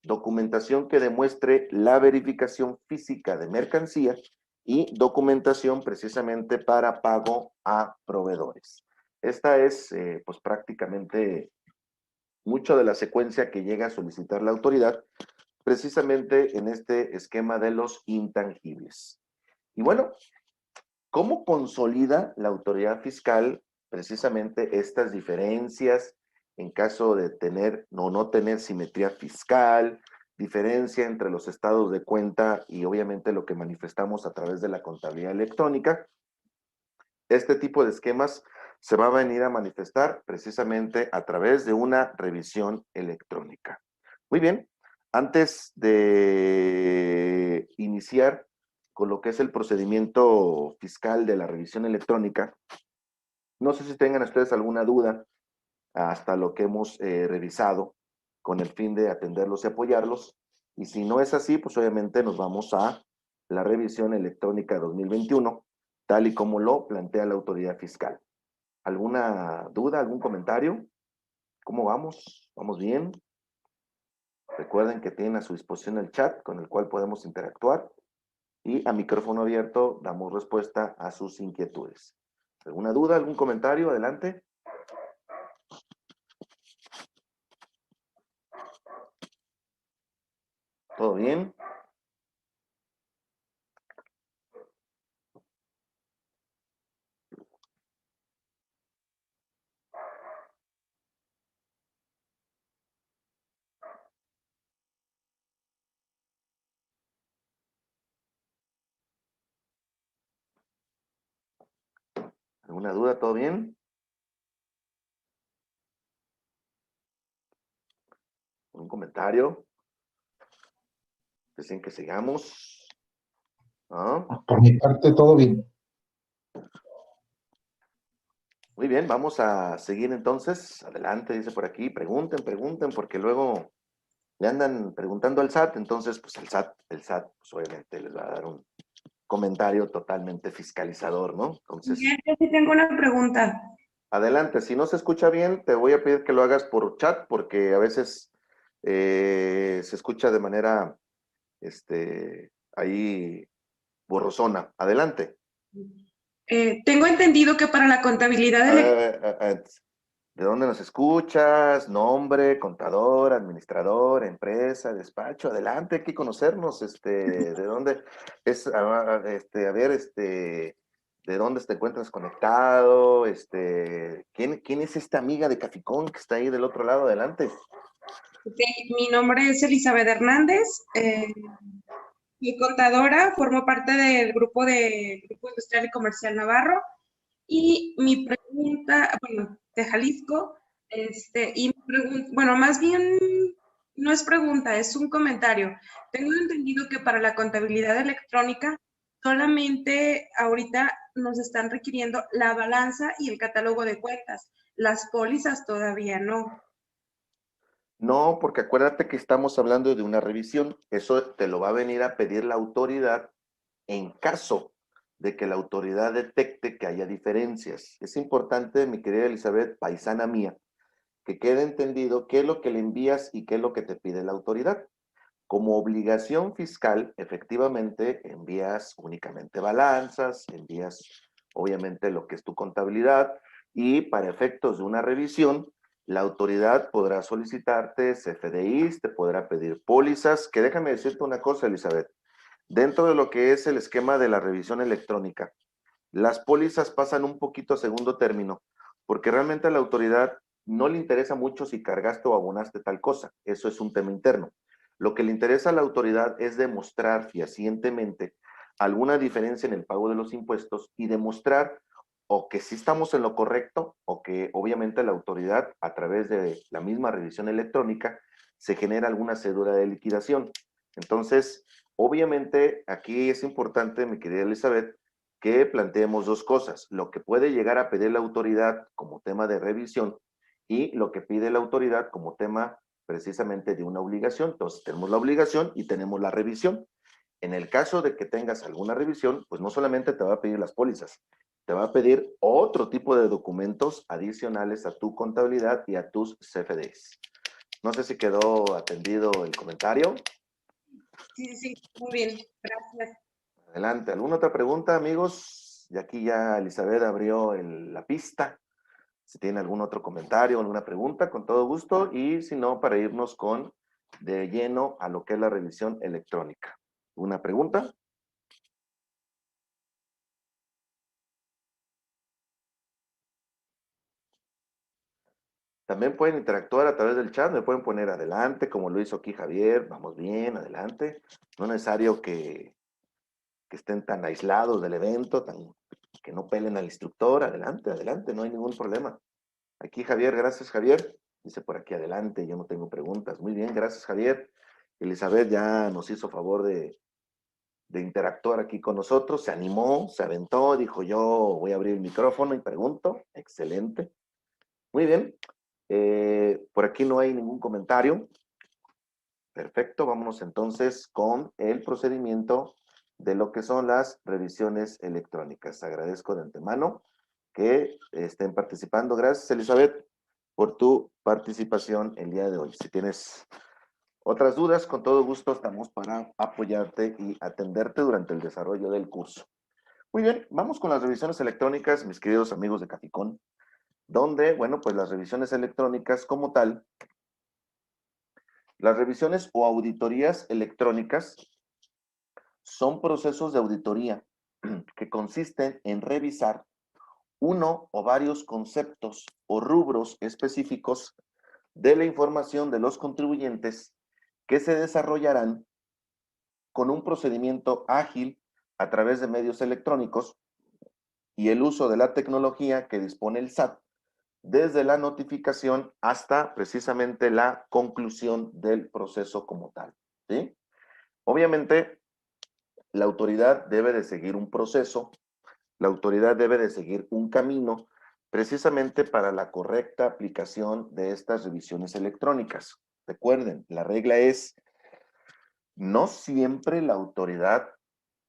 documentación que demuestre la verificación física de mercancía y documentación precisamente para pago a proveedores. Esta es pues prácticamente mucho de la secuencia que llega a solicitar la autoridad precisamente en este esquema de los intangibles. Y bueno, ¿cómo consolida la autoridad fiscal precisamente estas diferencias en caso de tener o no tener simetría fiscal, diferencia entre los estados de cuenta y obviamente lo que manifestamos a través de la contabilidad electrónica? Este tipo de esquemas se va a venir a manifestar precisamente a través de una revisión electrónica. Muy bien, antes de iniciar con lo que es el procedimiento fiscal de la revisión electrónica, no sé si tengan ustedes alguna duda hasta lo que hemos revisado con el fin de atenderlos y apoyarlos. Y si no es así, pues obviamente nos vamos a la revisión electrónica 2021, tal y como lo plantea la autoridad fiscal. ¿Alguna duda, algún comentario? ¿Cómo vamos? ¿Vamos bien? Recuerden que tienen a su disposición el chat con el cual podemos interactuar y a micrófono abierto damos respuesta a sus inquietudes. ¿Alguna duda, algún comentario? Adelante. ¿Todo bien? ¿Alguna duda? ¿Todo bien? ¿Un comentario? ¿Deseen que sigamos? ¿No? Por mi parte, todo bien. Muy bien, vamos a seguir entonces. Adelante, dice por aquí. Pregunten, pregunten, porque luego le andan preguntando al SAT. Entonces, pues el SAT, pues obviamente les va a dar un comentario totalmente fiscalizador, ¿no? Entonces, Yo sí tengo una pregunta. adelante. Si no se escucha bien, te voy a pedir que lo hagas por chat, porque a veces se escucha de manera, ahí borrosona. Adelante. Tengo entendido que para la contabilidad ¿De dónde nos escuchas? Nombre, contador, administrador, empresa, despacho. Adelante, hay que conocernos. ¿De dónde es? A ver, ¿de dónde te encuentras conectado? ¿Quién es esta amiga de Caficón que está ahí del otro lado? Adelante. mi nombre es Elizabeth Hernández, soy contadora, formo parte del Grupo Industrial y Comercial Navarro y mi pregunta, bueno, de Jalisco, bueno, más bien no es pregunta, es un comentario. Tengo entendido que para la contabilidad electrónica Solamente ahorita nos están requiriendo la balanza y el catálogo de cuentas. Las pólizas todavía no. No, porque acuérdate que estamos hablando de una revisión. Eso te lo va a venir a pedir la autoridad en caso de que la autoridad detecte que haya diferencias. Es importante, mi querida Elizabeth, paisana mía, que quede entendido qué es lo que le envías y qué es lo que te pide la autoridad. Como obligación fiscal, efectivamente, envías únicamente balanzas, envías obviamente lo que es tu contabilidad y para efectos de una revisión, la autoridad podrá solicitarte CFDIs, te podrá pedir pólizas, que déjame decirte una cosa, Elizabeth, dentro de lo que es el esquema de la revisión electrónica, las pólizas pasan un poquito a segundo término, porque realmente a la autoridad no le interesa mucho si cargaste o abonaste tal cosa, eso es un tema interno. Lo que le interesa a la autoridad es demostrar fehacientemente alguna diferencia en el pago de los impuestos y demostrar o que sí estamos en lo correcto o que obviamente la autoridad a través de la misma revisión electrónica se genera alguna cédula de liquidación. Entonces, obviamente aquí es importante, mi querida Elizabeth, que planteemos dos cosas, lo que puede llegar a pedir la autoridad como tema de revisión y lo que pide la autoridad como tema precisamente de una obligación. Entonces, tenemos la obligación y tenemos la revisión. En el caso de que tengas alguna revisión, pues no solamente te va a pedir las pólizas, te va a pedir otro tipo de documentos adicionales a tu contabilidad y a tus CFDs. No sé si quedó atendido el comentario. Sí, sí, muy bien, gracias. Adelante. ¿Alguna otra pregunta, amigos? Y aquí ya Elizabeth abrió la pista. Si tiene algún otro comentario, alguna pregunta, con todo gusto. Y si no, para irnos con de lleno a lo que es la revisión electrónica. ¿Una pregunta? También pueden interactuar a través del chat, me pueden poner adelante, como lo hizo aquí Javier, vamos bien, adelante. No es necesario que estén tan aislados del evento, que no pelen al instructor, adelante, adelante, no hay ningún problema. Aquí Javier, gracias Javier. Dice por aquí adelante, yo no tengo preguntas. Muy bien, gracias Javier. Elizabeth ya nos hizo favor de interactuar aquí con nosotros, se animó, se aventó, dijo yo voy a abrir el micrófono y pregunto. Excelente. Muy bien. Por aquí no hay ningún comentario. Perfecto, vámonos entonces con el procedimiento de lo que son las revisiones electrónicas. Agradezco de antemano que estén participando. Gracias, Elizabeth, por tu participación el día de hoy. Si tienes otras dudas, con todo gusto estamos para apoyarte y atenderte durante el desarrollo del curso. Muy bien, vamos con las revisiones electrónicas, mis queridos amigos de Caficón, donde, bueno, pues las revisiones electrónicas como tal, las revisiones o auditorías electrónicas son procesos de auditoría que consisten en revisar uno o varios conceptos o rubros específicos de la información de los contribuyentes que se desarrollarán con un procedimiento ágil a través de medios electrónicos y el uso de la tecnología que dispone el SAT desde la notificación hasta precisamente la conclusión del proceso como tal, ¿sí? Obviamente, la autoridad debe de seguir un proceso, la autoridad debe de seguir un camino precisamente para la correcta aplicación de estas revisiones electrónicas. Recuerden, la regla es, no siempre la autoridad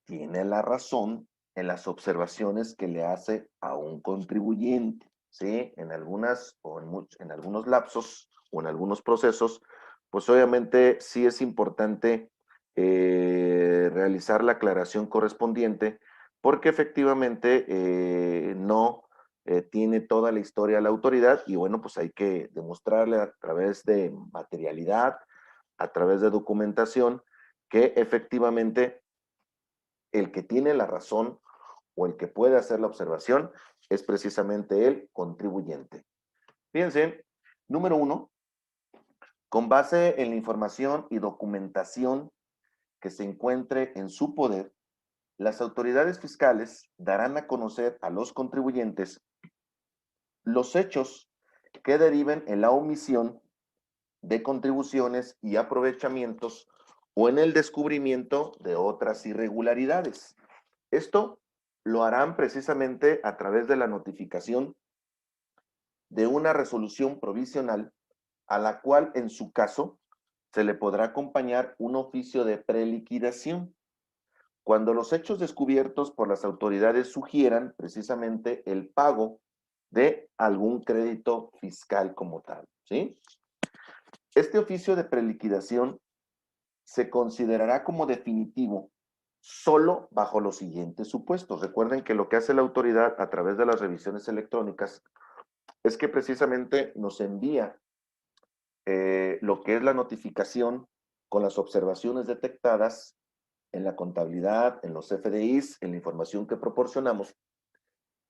tiene la razón en las observaciones que le hace a un contribuyente, ¿sí? En algunas o en algunos lapsos o en algunos procesos, pues obviamente sí es importante realizar la aclaración correspondiente porque efectivamente no tiene toda la historia la autoridad y bueno, pues hay que demostrarle a través de materialidad, a través de documentación, que efectivamente el que tiene la razón o el que puede hacer la observación es precisamente el contribuyente. Fíjense, número uno, con base en la información y documentación que se encuentre en su poder, las autoridades fiscales darán a conocer a los contribuyentes los hechos que deriven en la omisión de contribuciones y aprovechamientos o en el descubrimiento de otras irregularidades. Esto lo harán precisamente a través de la notificación de una resolución provisional a la cual en su caso se le podrá acompañar un oficio de preliquidación. Cuando los hechos descubiertos por las autoridades sugieran precisamente el pago de algún crédito fiscal como tal, ¿sí? Este oficio de preliquidación se considerará como definitivo solo bajo los siguientes supuestos. Recuerden que lo que hace la autoridad a través de las revisiones electrónicas es que precisamente nos envía lo que es la notificación con las observaciones detectadas en la contabilidad, en los FDIs, en la información que proporcionamos.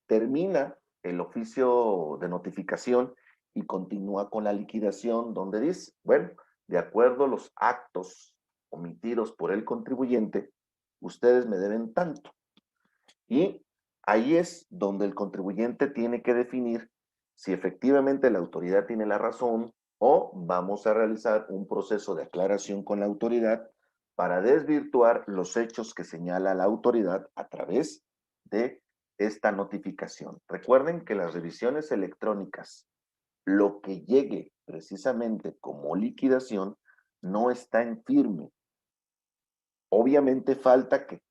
Termina el oficio de notificación y continúa con la liquidación donde dice, bueno, de acuerdo a los actos omitidos por el contribuyente, ustedes me deben tanto. Y ahí es donde el contribuyente tiene que definir si efectivamente la autoridad tiene la razón o vamos a realizar un proceso de aclaración con la autoridad para desvirtuar los hechos que señala la autoridad a través de esta notificación. Recuerden que las revisiones electrónicas, lo que llegue precisamente como liquidación, no está en firme. Obviamente falta que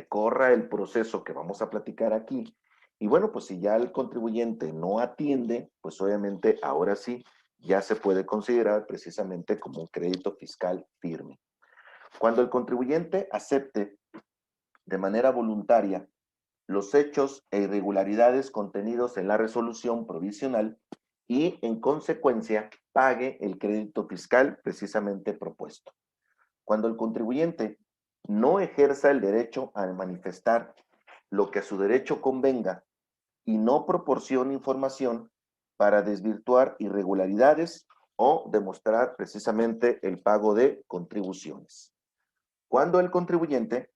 corra el proceso que vamos a platicar aquí. Y bueno, pues si ya el contribuyente no atiende, pues obviamente ahora sí ya se puede considerar precisamente como un crédito fiscal firme. Cuando el contribuyente acepte de manera voluntaria los hechos e irregularidades contenidos en la resolución provisional y en consecuencia pague el crédito fiscal precisamente propuesto. Cuando el contribuyente no ejerza el derecho a manifestar lo que a su derecho convenga y no proporcione información para desvirtuar irregularidades o demostrar precisamente el pago de contribuciones. Cuando el contribuyente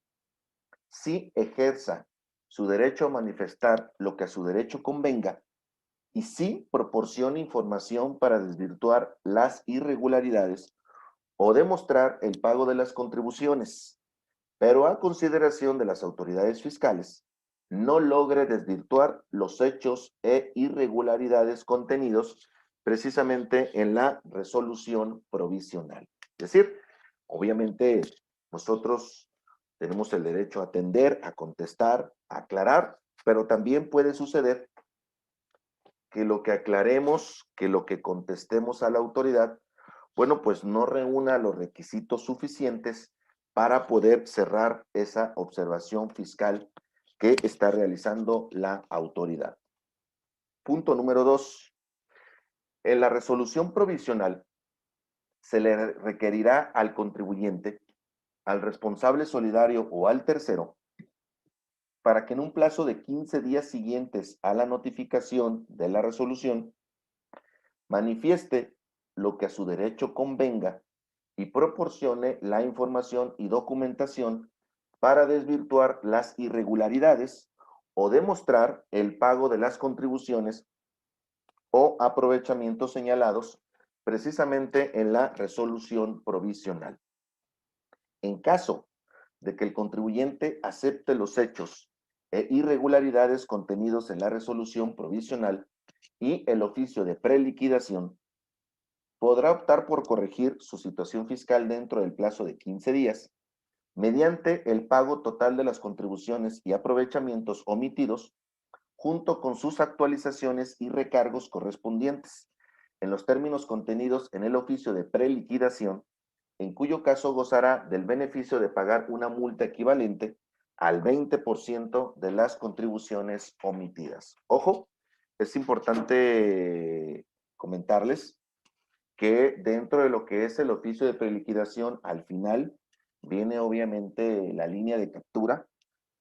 sí ejerza su derecho a manifestar lo que a su derecho convenga y sí proporcione información para desvirtuar las irregularidades o demostrar el pago de las contribuciones, pero a consideración de las autoridades fiscales, no logre desvirtuar los hechos e irregularidades contenidos precisamente en la resolución provisional. Es decir, obviamente nosotros tenemos el derecho a atender, a contestar, a aclarar, pero también puede suceder que lo que aclaremos, que lo que contestemos a la autoridad, bueno, pues no reúna los requisitos suficientes para poder cerrar esa observación fiscal que está realizando la autoridad. Punto número 2. En la resolución provisional se le requerirá al contribuyente, al responsable solidario o al tercero, para que en un plazo de 15 días siguientes a la notificación de la resolución, manifieste lo que a su derecho convenga y proporcione la información y documentación para desvirtuar las irregularidades o demostrar el pago de las contribuciones o aprovechamientos señalados precisamente en la resolución provisional. En caso de que el contribuyente acepte los hechos e irregularidades contenidos en la resolución provisional y el oficio de preliquidación, podrá optar por corregir su situación fiscal dentro del plazo de 15 días mediante el pago total de las contribuciones y aprovechamientos omitidos junto con sus actualizaciones y recargos correspondientes en los términos contenidos en el oficio de preliquidación, en cuyo caso gozará del beneficio de pagar una multa equivalente al 20% de las contribuciones omitidas. Ojo, es importante comentarles que dentro de lo que es el oficio de preliquidación, al final viene obviamente la línea de captura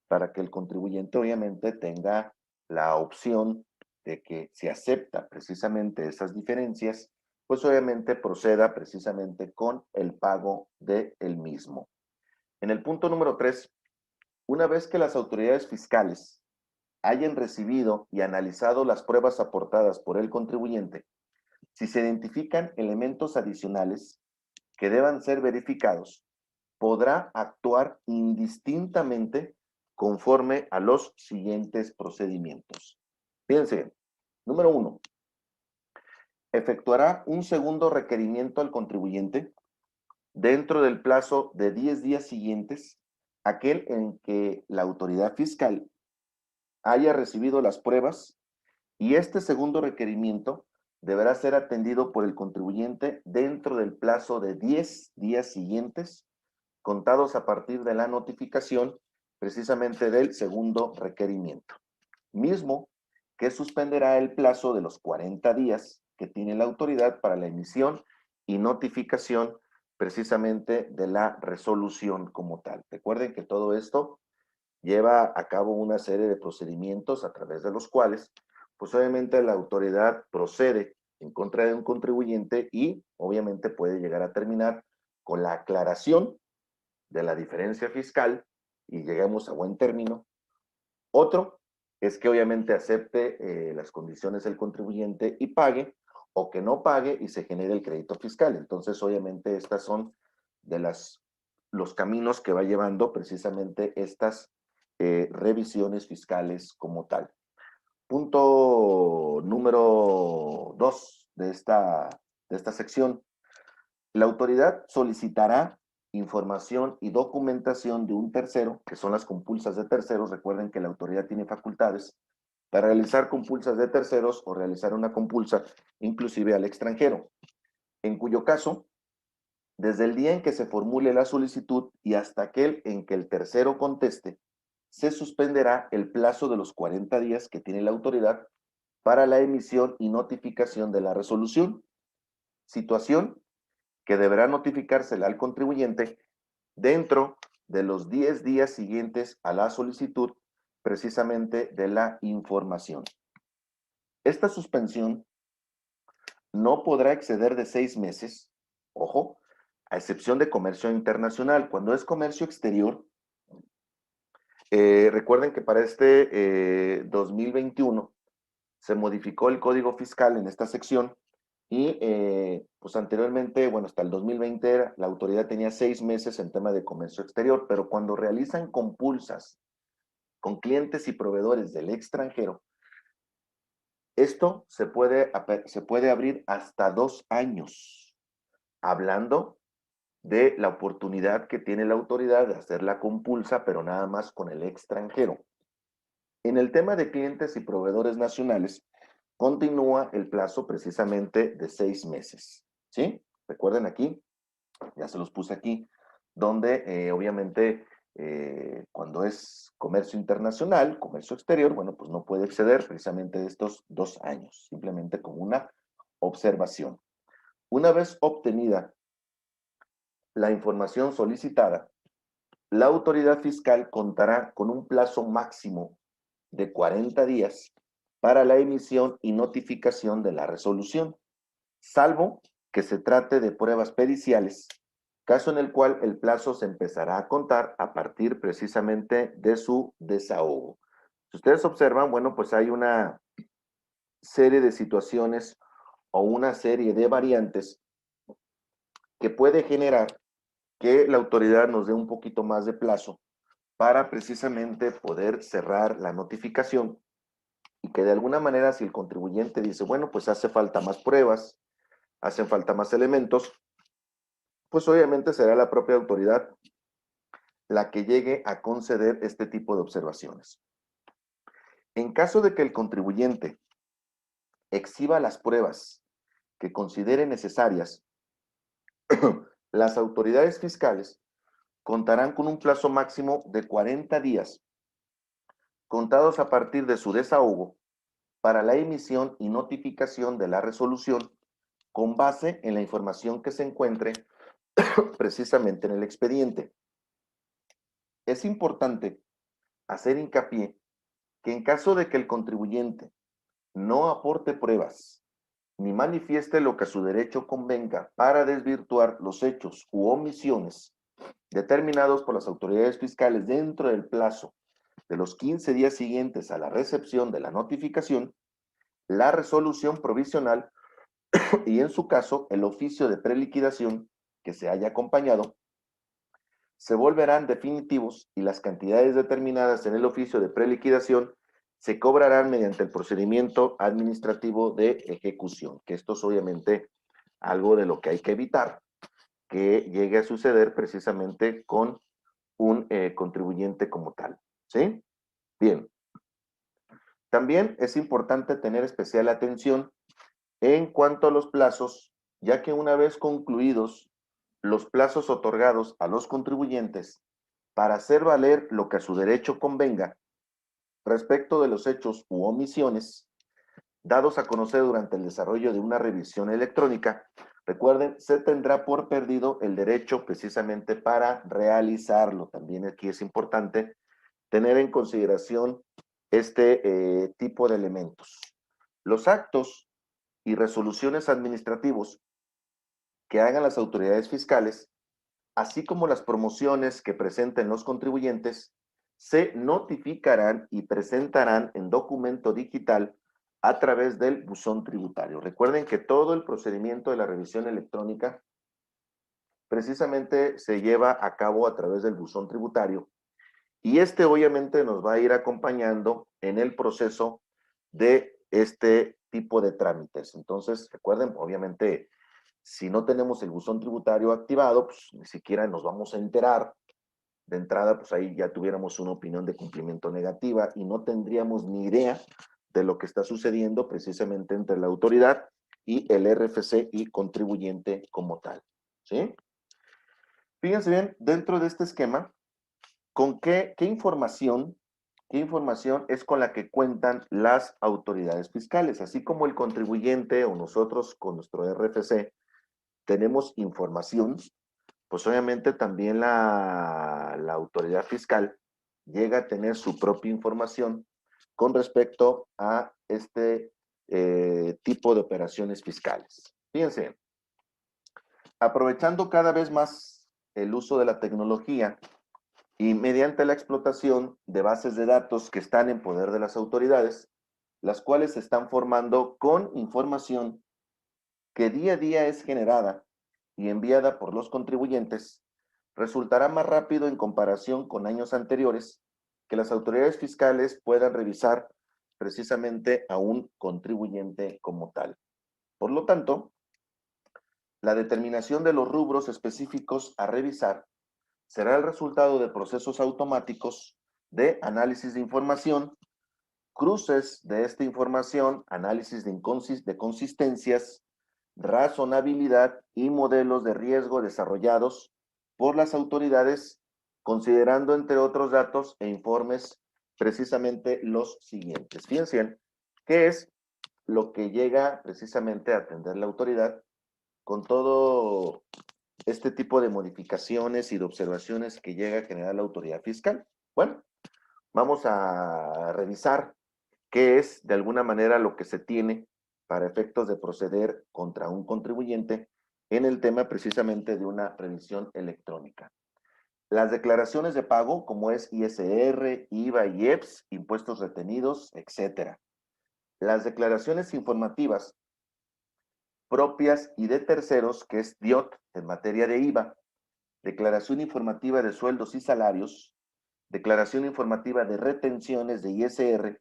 para que el contribuyente obviamente tenga la opción de que si acepta precisamente esas diferencias, pues obviamente proceda precisamente con el pago del mismo. En el punto número 3, una vez que las autoridades fiscales hayan recibido y analizado las pruebas aportadas por el contribuyente, si se identifican elementos adicionales que deban ser verificados, podrá actuar indistintamente conforme a los siguientes procedimientos. Fíjense bien. Número 1. Efectuará un segundo requerimiento al contribuyente dentro del plazo de 10 días siguientes, aquel en que la autoridad fiscal haya recibido las pruebas, y este segundo requerimiento deberá ser atendido por el contribuyente dentro del plazo de 10 días siguientes, contados a partir de la notificación precisamente del segundo requerimiento, mismo que suspenderá el plazo de los 40 días que tiene la autoridad para la emisión y notificación precisamente de la resolución como tal. Recuerden que todo esto lleva a cabo una serie de procedimientos a través de los cuales, pues obviamente la autoridad procede en contra de un contribuyente y obviamente puede llegar a terminar con la aclaración de la diferencia fiscal y lleguemos a buen término. Otro es que obviamente acepte las condiciones del contribuyente y pague, o que no pague y se genere el crédito fiscal. Entonces, obviamente, estas son de los caminos que va llevando precisamente estas revisiones fiscales como tal. Punto número 2 de esta sección. La autoridad solicitará información y documentación de un tercero, que son las compulsas de terceros. Recuerden que la autoridad tiene facultades para realizar compulsas de terceros o realizar una compulsa inclusive al extranjero, en cuyo caso, desde el día en que se formule la solicitud y hasta aquel en que el tercero conteste, se suspenderá el plazo de los 40 días que tiene la autoridad para la emisión y notificación de la resolución, situación que deberá notificársela al contribuyente dentro de los 10 días siguientes a la solicitud precisamente de la información. Esta suspensión no podrá exceder de 6 meses, ojo, a excepción de comercio internacional. Cuando es comercio exterior, recuerden que para este 2021 se modificó el código fiscal en esta sección y pues anteriormente, bueno, hasta el 2020 la autoridad tenía 6 meses en tema de comercio exterior, pero cuando realizan compulsas con clientes y proveedores del extranjero, esto se puede abrir hasta 2 años, hablando de la oportunidad que tiene la autoridad de hacer la compulsa, pero nada más con el extranjero. En el tema de clientes y proveedores nacionales, continúa el plazo precisamente de 6 meses, ¿sí? Recuerden aquí, ya se los puse aquí, donde obviamente cuando es comercio internacional, comercio exterior, bueno, pues no puede exceder precisamente de estos 2 años, simplemente como una observación. Una vez obtenida la información solicitada, la autoridad fiscal contará con un plazo máximo de 40 días para la emisión y notificación de la resolución, salvo que se trate de pruebas periciales, caso en el cual el plazo se empezará a contar a partir precisamente de su desahogo. Si ustedes observan, bueno, pues hay una serie de situaciones o una serie de variantes que puede generar que la autoridad nos dé un poquito más de plazo para precisamente poder cerrar la notificación y que de alguna manera si el contribuyente dice, bueno, pues hace falta más pruebas, hacen falta más elementos, pues obviamente será la propia autoridad la que llegue a conceder este tipo de observaciones. En caso de que el contribuyente exhiba las pruebas que considere necesarias, las autoridades fiscales contarán con un plazo máximo de 40 días, contados a partir de su desahogo, para la emisión y notificación de la resolución con base en la información que se encuentre precisamente en el expediente. Es importante hacer hincapié que en caso de que el contribuyente no aporte pruebas ni manifieste lo que a su derecho convenga para desvirtuar los hechos u omisiones determinados por las autoridades fiscales dentro del plazo de los 15 días siguientes a la recepción de la notificación, la resolución provisional y en su caso el oficio de preliquidación que se haya acompañado se volverán definitivos y las cantidades determinadas en el oficio de preliquidación se cobrarán mediante el procedimiento administrativo de ejecución, que esto es obviamente algo de lo que hay que evitar que llegue a suceder precisamente con un contribuyente como tal, ¿sí? Bien. También es importante tener especial atención en cuanto a los plazos, ya que una vez concluidos los plazos otorgados a los contribuyentes para hacer valer lo que a su derecho convenga respecto de los hechos u omisiones dados a conocer durante el desarrollo de una revisión electrónica, recuerden, se tendrá por perdido el derecho precisamente para realizarlo. También aquí es importante tener en consideración este tipo de elementos. Los actos y resoluciones administrativos que hagan las autoridades fiscales, así como las promociones que presenten los contribuyentes, se notificarán y presentarán en documento digital a través del buzón tributario. Recuerden que todo el procedimiento de la revisión electrónica precisamente se lleva a cabo a través del buzón tributario y este obviamente nos va a ir acompañando en el proceso de este tipo de trámites. Entonces, recuerden, obviamente, si no tenemos el buzón tributario activado, pues ni siquiera nos vamos a enterar. De entrada, pues ahí ya tuviéramos una opinión de cumplimiento negativa y no tendríamos ni idea de lo que está sucediendo precisamente entre la autoridad y el RFC y contribuyente como tal, ¿sí? Fíjense bien, dentro de este esquema, ¿con qué información es con la que cuentan las autoridades fiscales? Así como el contribuyente o nosotros con nuestro RFC tenemos información, pues obviamente también la autoridad fiscal llega a tener su propia información con respecto a este tipo de operaciones fiscales. Fíjense, aprovechando cada vez más el uso de la tecnología y mediante la explotación de bases de datos que están en poder de las autoridades, las cuales se están formando con información que día a día es generada y enviada por los contribuyentes, resultará más rápido en comparación con años anteriores que las autoridades fiscales puedan revisar precisamente a un contribuyente como tal. Por lo tanto, la determinación de los rubros específicos a revisar será el resultado de procesos automáticos de análisis de información, cruces de esta información, análisis de consistencias, razonabilidad y modelos de riesgo desarrollados por las autoridades, considerando, entre otros datos e informes, precisamente los siguientes. Fíjense, ¿qué es lo que llega precisamente a atender la autoridad con todo este tipo de modificaciones y de observaciones que llega a generar la autoridad fiscal? Bueno, vamos a revisar qué es de alguna manera lo que se tiene para efectos de proceder contra un contribuyente en el tema precisamente de una revisión electrónica. Las declaraciones de pago, como es ISR, IVA, IEPS, impuestos retenidos, etcétera. Las declaraciones informativas propias y de terceros, que es DIOT en materia de IVA, declaración informativa de sueldos y salarios, declaración informativa de retenciones de ISR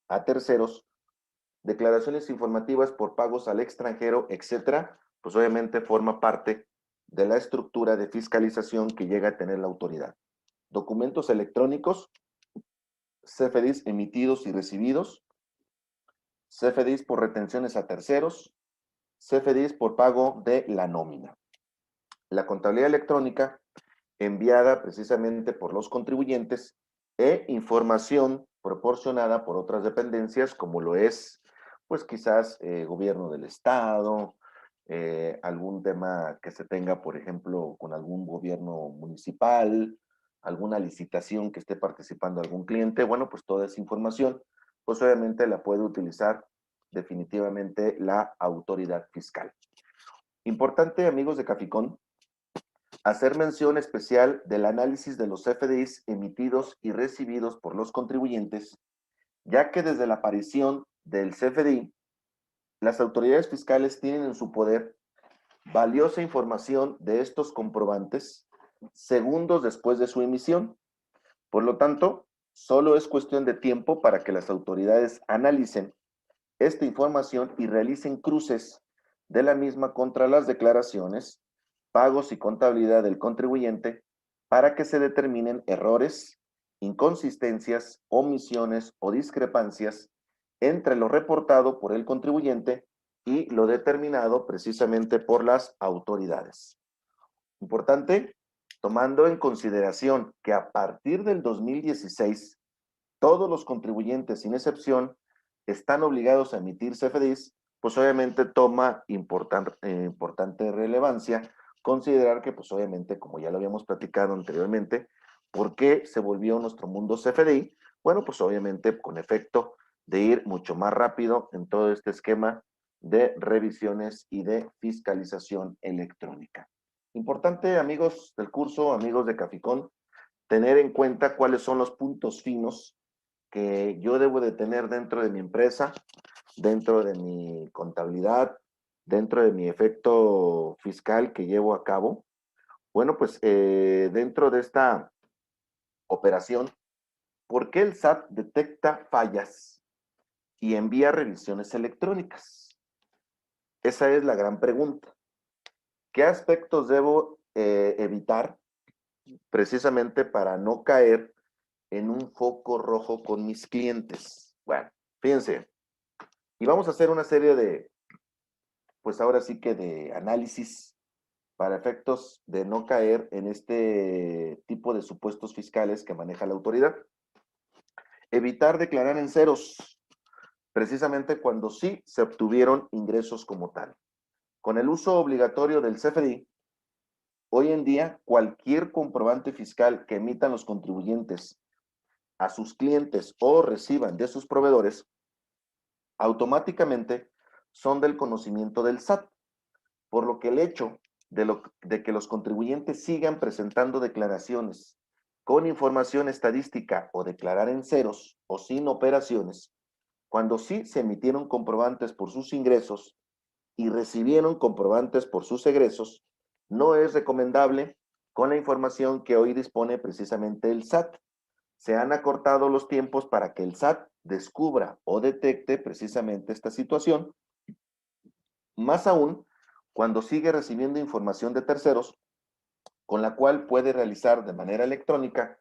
a terceros, declaraciones informativas por pagos al extranjero, etcétera, pues obviamente forma parte de la estructura de fiscalización que llega a tener la autoridad. Documentos electrónicos, CFDIs emitidos y recibidos, CFDIs por retenciones a terceros, CFDIs por pago de la nómina. La contabilidad electrónica enviada precisamente por los contribuyentes e información proporcionada por otras dependencias como lo es pues quizás gobierno del estado, algún tema que se tenga, por ejemplo, con algún gobierno municipal, alguna licitación que esté participando algún cliente, bueno, pues toda esa información, pues obviamente la puede utilizar definitivamente la autoridad fiscal. Importante, amigos de Caficón, hacer mención especial del análisis de los CFDIs emitidos y recibidos por los contribuyentes, ya que desde la aparición del CFDI, las autoridades fiscales tienen en su poder valiosa información de estos comprobantes segundos después de su emisión. Por lo tanto, solo es cuestión de tiempo para que las autoridades analicen esta información y realicen cruces de la misma contra las declaraciones, pagos y contabilidad del contribuyente para que se determinen errores, inconsistencias, omisiones o discrepancias entre lo reportado por el contribuyente y lo determinado precisamente por las autoridades. Importante, tomando en consideración que a partir del 2016, todos los contribuyentes, sin excepción, están obligados a emitir CFDIs, pues obviamente toma importante relevancia considerar que, pues obviamente, como ya lo habíamos platicado anteriormente, ¿por qué se volvió nuestro mundo CFDI? Bueno, pues obviamente con efecto de ir mucho más rápido en todo este esquema de revisiones y de fiscalización electrónica. Importante, amigos del curso, amigos de Caficón, tener en cuenta cuáles son los puntos finos que yo debo de tener dentro de mi empresa, dentro de mi contabilidad, dentro de mi efecto fiscal que llevo a cabo. Bueno, pues dentro de esta operación, ¿por qué el SAT detecta fallas y envía revisiones electrónicas? Esa es la gran pregunta. ¿Qué aspectos debo evitar precisamente para no caer en un foco rojo con mis clientes? Bueno, fíjense, y vamos a hacer una serie de, pues ahora sí que de análisis para efectos de no caer en este tipo de supuestos fiscales que maneja la autoridad. Evitar declarar en ceros, precisamente cuando sí se obtuvieron ingresos como tal. Con el uso obligatorio del CFDI, hoy en día cualquier comprobante fiscal que emitan los contribuyentes a sus clientes o reciban de sus proveedores, automáticamente son del conocimiento del SAT, por lo que el hecho de que los contribuyentes sigan presentando declaraciones con información estadística o declarar en ceros o sin operaciones, cuando sí se emitieron comprobantes por sus ingresos y recibieron comprobantes por sus egresos, no es recomendable con la información que hoy dispone precisamente el SAT. Se han acortado los tiempos para que el SAT descubra o detecte precisamente esta situación, más aún cuando sigue recibiendo información de terceros, con la cual puede realizar de manera electrónica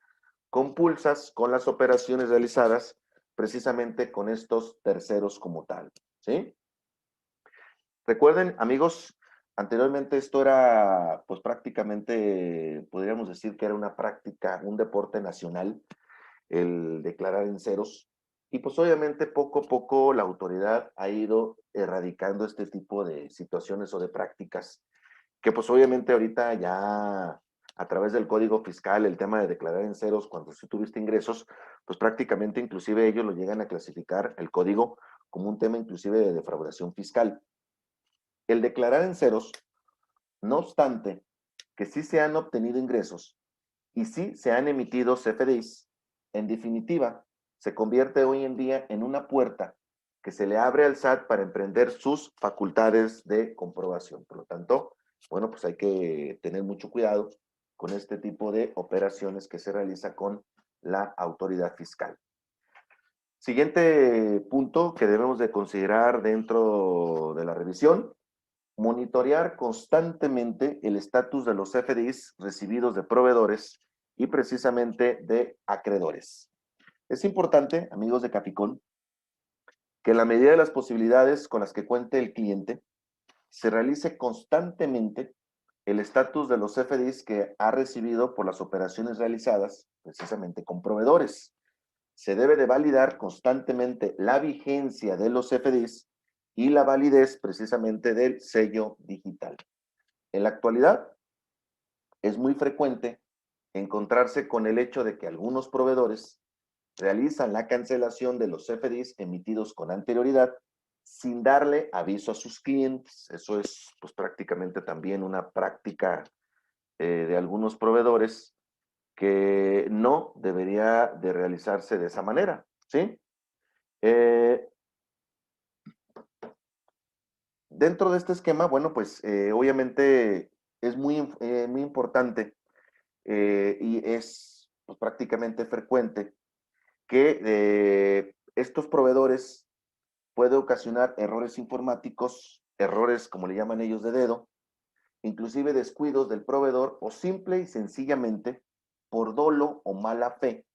compulsas con las operaciones realizadas precisamente con estos terceros como tal, ¿sí? Recuerden, amigos, anteriormente esto era, pues prácticamente, podríamos decir que era una práctica, un deporte nacional, el declarar en ceros. Y pues obviamente poco a poco la autoridad ha ido erradicando este tipo de situaciones o de prácticas, que pues obviamente ahorita ya a través del código fiscal, el tema de declarar en ceros cuando sí tuviste ingresos, pues prácticamente inclusive ellos lo llegan a clasificar el código como un tema inclusive de defraudación fiscal. El declarar en ceros, no obstante, que sí se han obtenido ingresos y sí se han emitido CFDIs, en definitiva, se convierte hoy en día en una puerta que se le abre al SAT para emprender sus facultades de comprobación. Por lo tanto, bueno, pues hay que tener mucho cuidado con este tipo de operaciones que se realiza con la autoridad fiscal. Siguiente punto que debemos de considerar dentro de la revisión: monitorear constantemente el estatus de los FDIs recibidos de proveedores y precisamente de acreedores. Es importante, amigos de Capicón, que en la medida de las posibilidades con las que cuente el cliente, se realice constantemente el estatus de los FDIs que ha recibido por las operaciones realizadas precisamente con proveedores. Se debe de validar constantemente la vigencia de los FDIs y la validez precisamente del sello digital. En la actualidad, es muy frecuente encontrarse con el hecho de que algunos proveedores realizan la cancelación de los FDIs emitidos con anterioridad sin darle aviso a sus clientes. Eso es pues prácticamente también una práctica de algunos proveedores que no debería de realizarse de esa manera, ¿sí? Eh, Dentro de este esquema, bueno, pues obviamente es muy importante y es pues, prácticamente frecuente que estos proveedores pueden ocasionar errores informáticos, errores como le llaman ellos de dedo, inclusive descuidos del proveedor o simple y sencillamente por dolo o mala fe,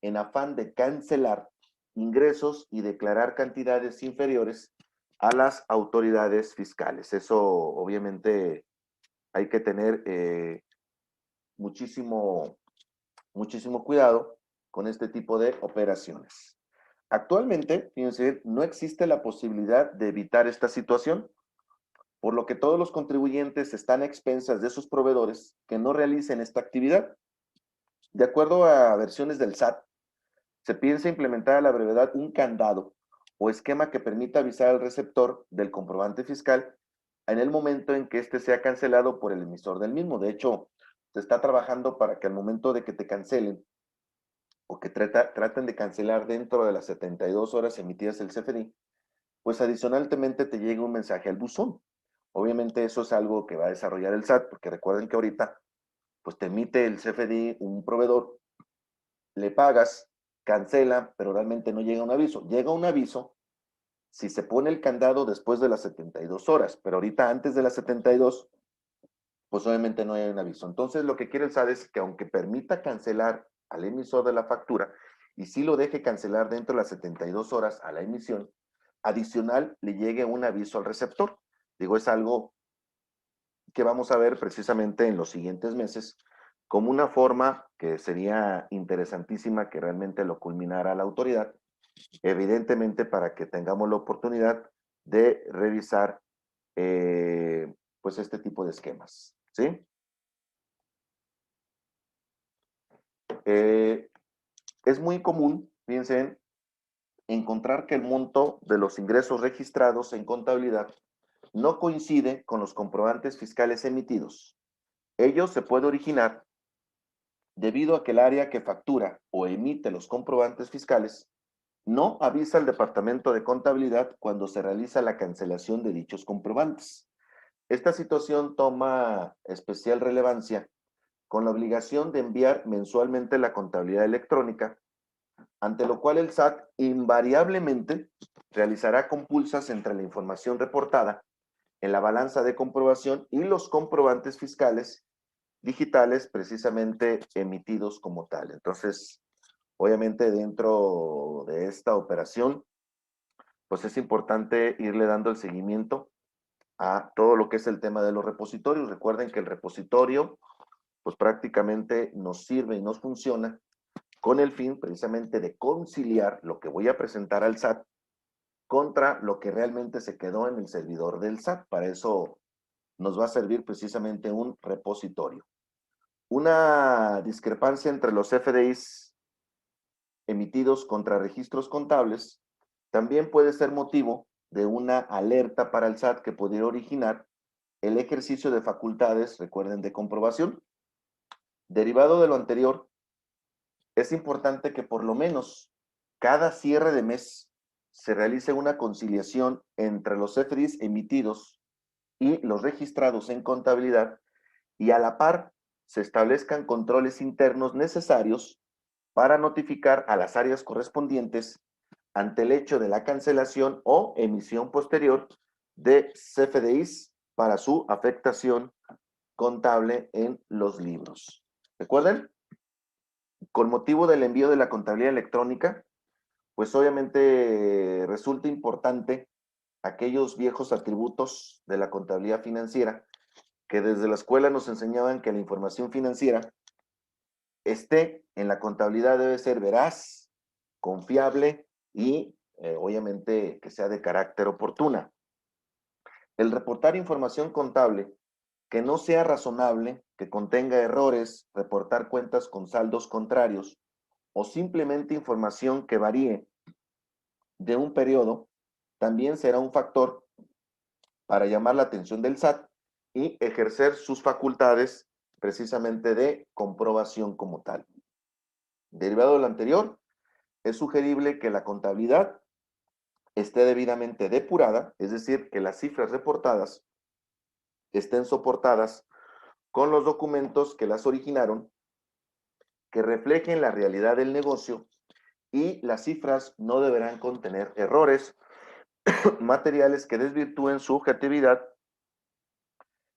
en afán de cancelar ingresos y declarar cantidades inferiores a las autoridades fiscales. Eso obviamente hay que tener muchísimo cuidado con este tipo de operaciones. Actualmente, fíjense, no existe la posibilidad de evitar esta situación, por lo que todos los contribuyentes están a expensas de sus proveedores que no realicen esta actividad. De acuerdo a versiones del SAT, se piensa implementar a la brevedad un candado o esquema que permita avisar al receptor del comprobante fiscal en el momento en que éste sea cancelado por el emisor del mismo. De hecho, se está trabajando para que al momento de que te cancelen o que traten de cancelar dentro de las 72 horas emitidas el CFDI, pues adicionalmente te llega un mensaje al buzón. Obviamente eso es algo que va a desarrollar el SAT, porque recuerden que ahorita pues te emite el CFDI un proveedor, le pagas, cancela, pero realmente no llega un aviso. Llega un aviso si se pone el candado después de las 72 horas, pero ahorita antes de las 72, pues obviamente no hay un aviso. Entonces lo que quiere el SAT es que aunque permita cancelar al emisor de la factura y sí lo deje cancelar dentro de las 72 horas a la emisión, adicional le llegue un aviso al receptor. Digo, es algo que vamos a ver precisamente en los siguientes meses como una forma que sería interesantísima que realmente lo culminara la autoridad, evidentemente para que tengamos la oportunidad de revisar pues este tipo de esquemas, ¿sí? Es muy común, fíjense, encontrar que el monto de los ingresos registrados en contabilidad no coincide con los comprobantes fiscales emitidos. Ello se puede originar debido a que el área que factura o emite los comprobantes fiscales no avisa al departamento de contabilidad cuando se realiza la cancelación de dichos comprobantes. Esta situación toma especial relevancia con la obligación de enviar mensualmente la contabilidad electrónica, ante lo cual el SAT invariablemente realizará compulsas entre la información reportada en la balanza de comprobación y los comprobantes fiscales digitales precisamente emitidos como tal. Entonces, obviamente dentro de esta operación, pues es importante irle dando el seguimiento a todo lo que es el tema de los repositorios. Recuerden que el repositorio, pues prácticamente nos sirve y nos funciona con el fin precisamente de conciliar lo que voy a presentar al SAT contra lo que realmente se quedó en el servidor del SAT. Para eso nos va a servir precisamente un repositorio. Una discrepancia entre los FDIs emitidos contra registros contables también puede ser motivo de una alerta para el SAT que pudiera originar el ejercicio de facultades, recuerden, de comprobación. Derivado de lo anterior, es importante que por lo menos cada cierre de mes se realice una conciliación entre los FDIs emitidos y los registrados en contabilidad y a la par se establezcan controles internos necesarios para notificar a las áreas correspondientes ante el hecho de la cancelación o emisión posterior de CFDIs para su afectación contable en los libros. ¿Recuerden? Con motivo del envío de la contabilidad electrónica, pues obviamente resulta importante aquellos viejos atributos de la contabilidad financiera que desde la escuela nos enseñaban que la información financiera esté en la contabilidad debe ser veraz, confiable y obviamente que sea de carácter oportuna. El reportar información contable que no sea razonable, que contenga errores, reportar cuentas con saldos contrarios o simplemente información que varíe de un periodo, también será un factor para llamar la atención del SAT y ejercer sus facultades precisamente de comprobación como tal. Derivado de lo anterior, es sugerible que la contabilidad esté debidamente depurada, es decir, que las cifras reportadas estén soportadas con los documentos que las originaron que reflejen la realidad del negocio y las cifras no deberán contener errores materiales que desvirtúen su objetividad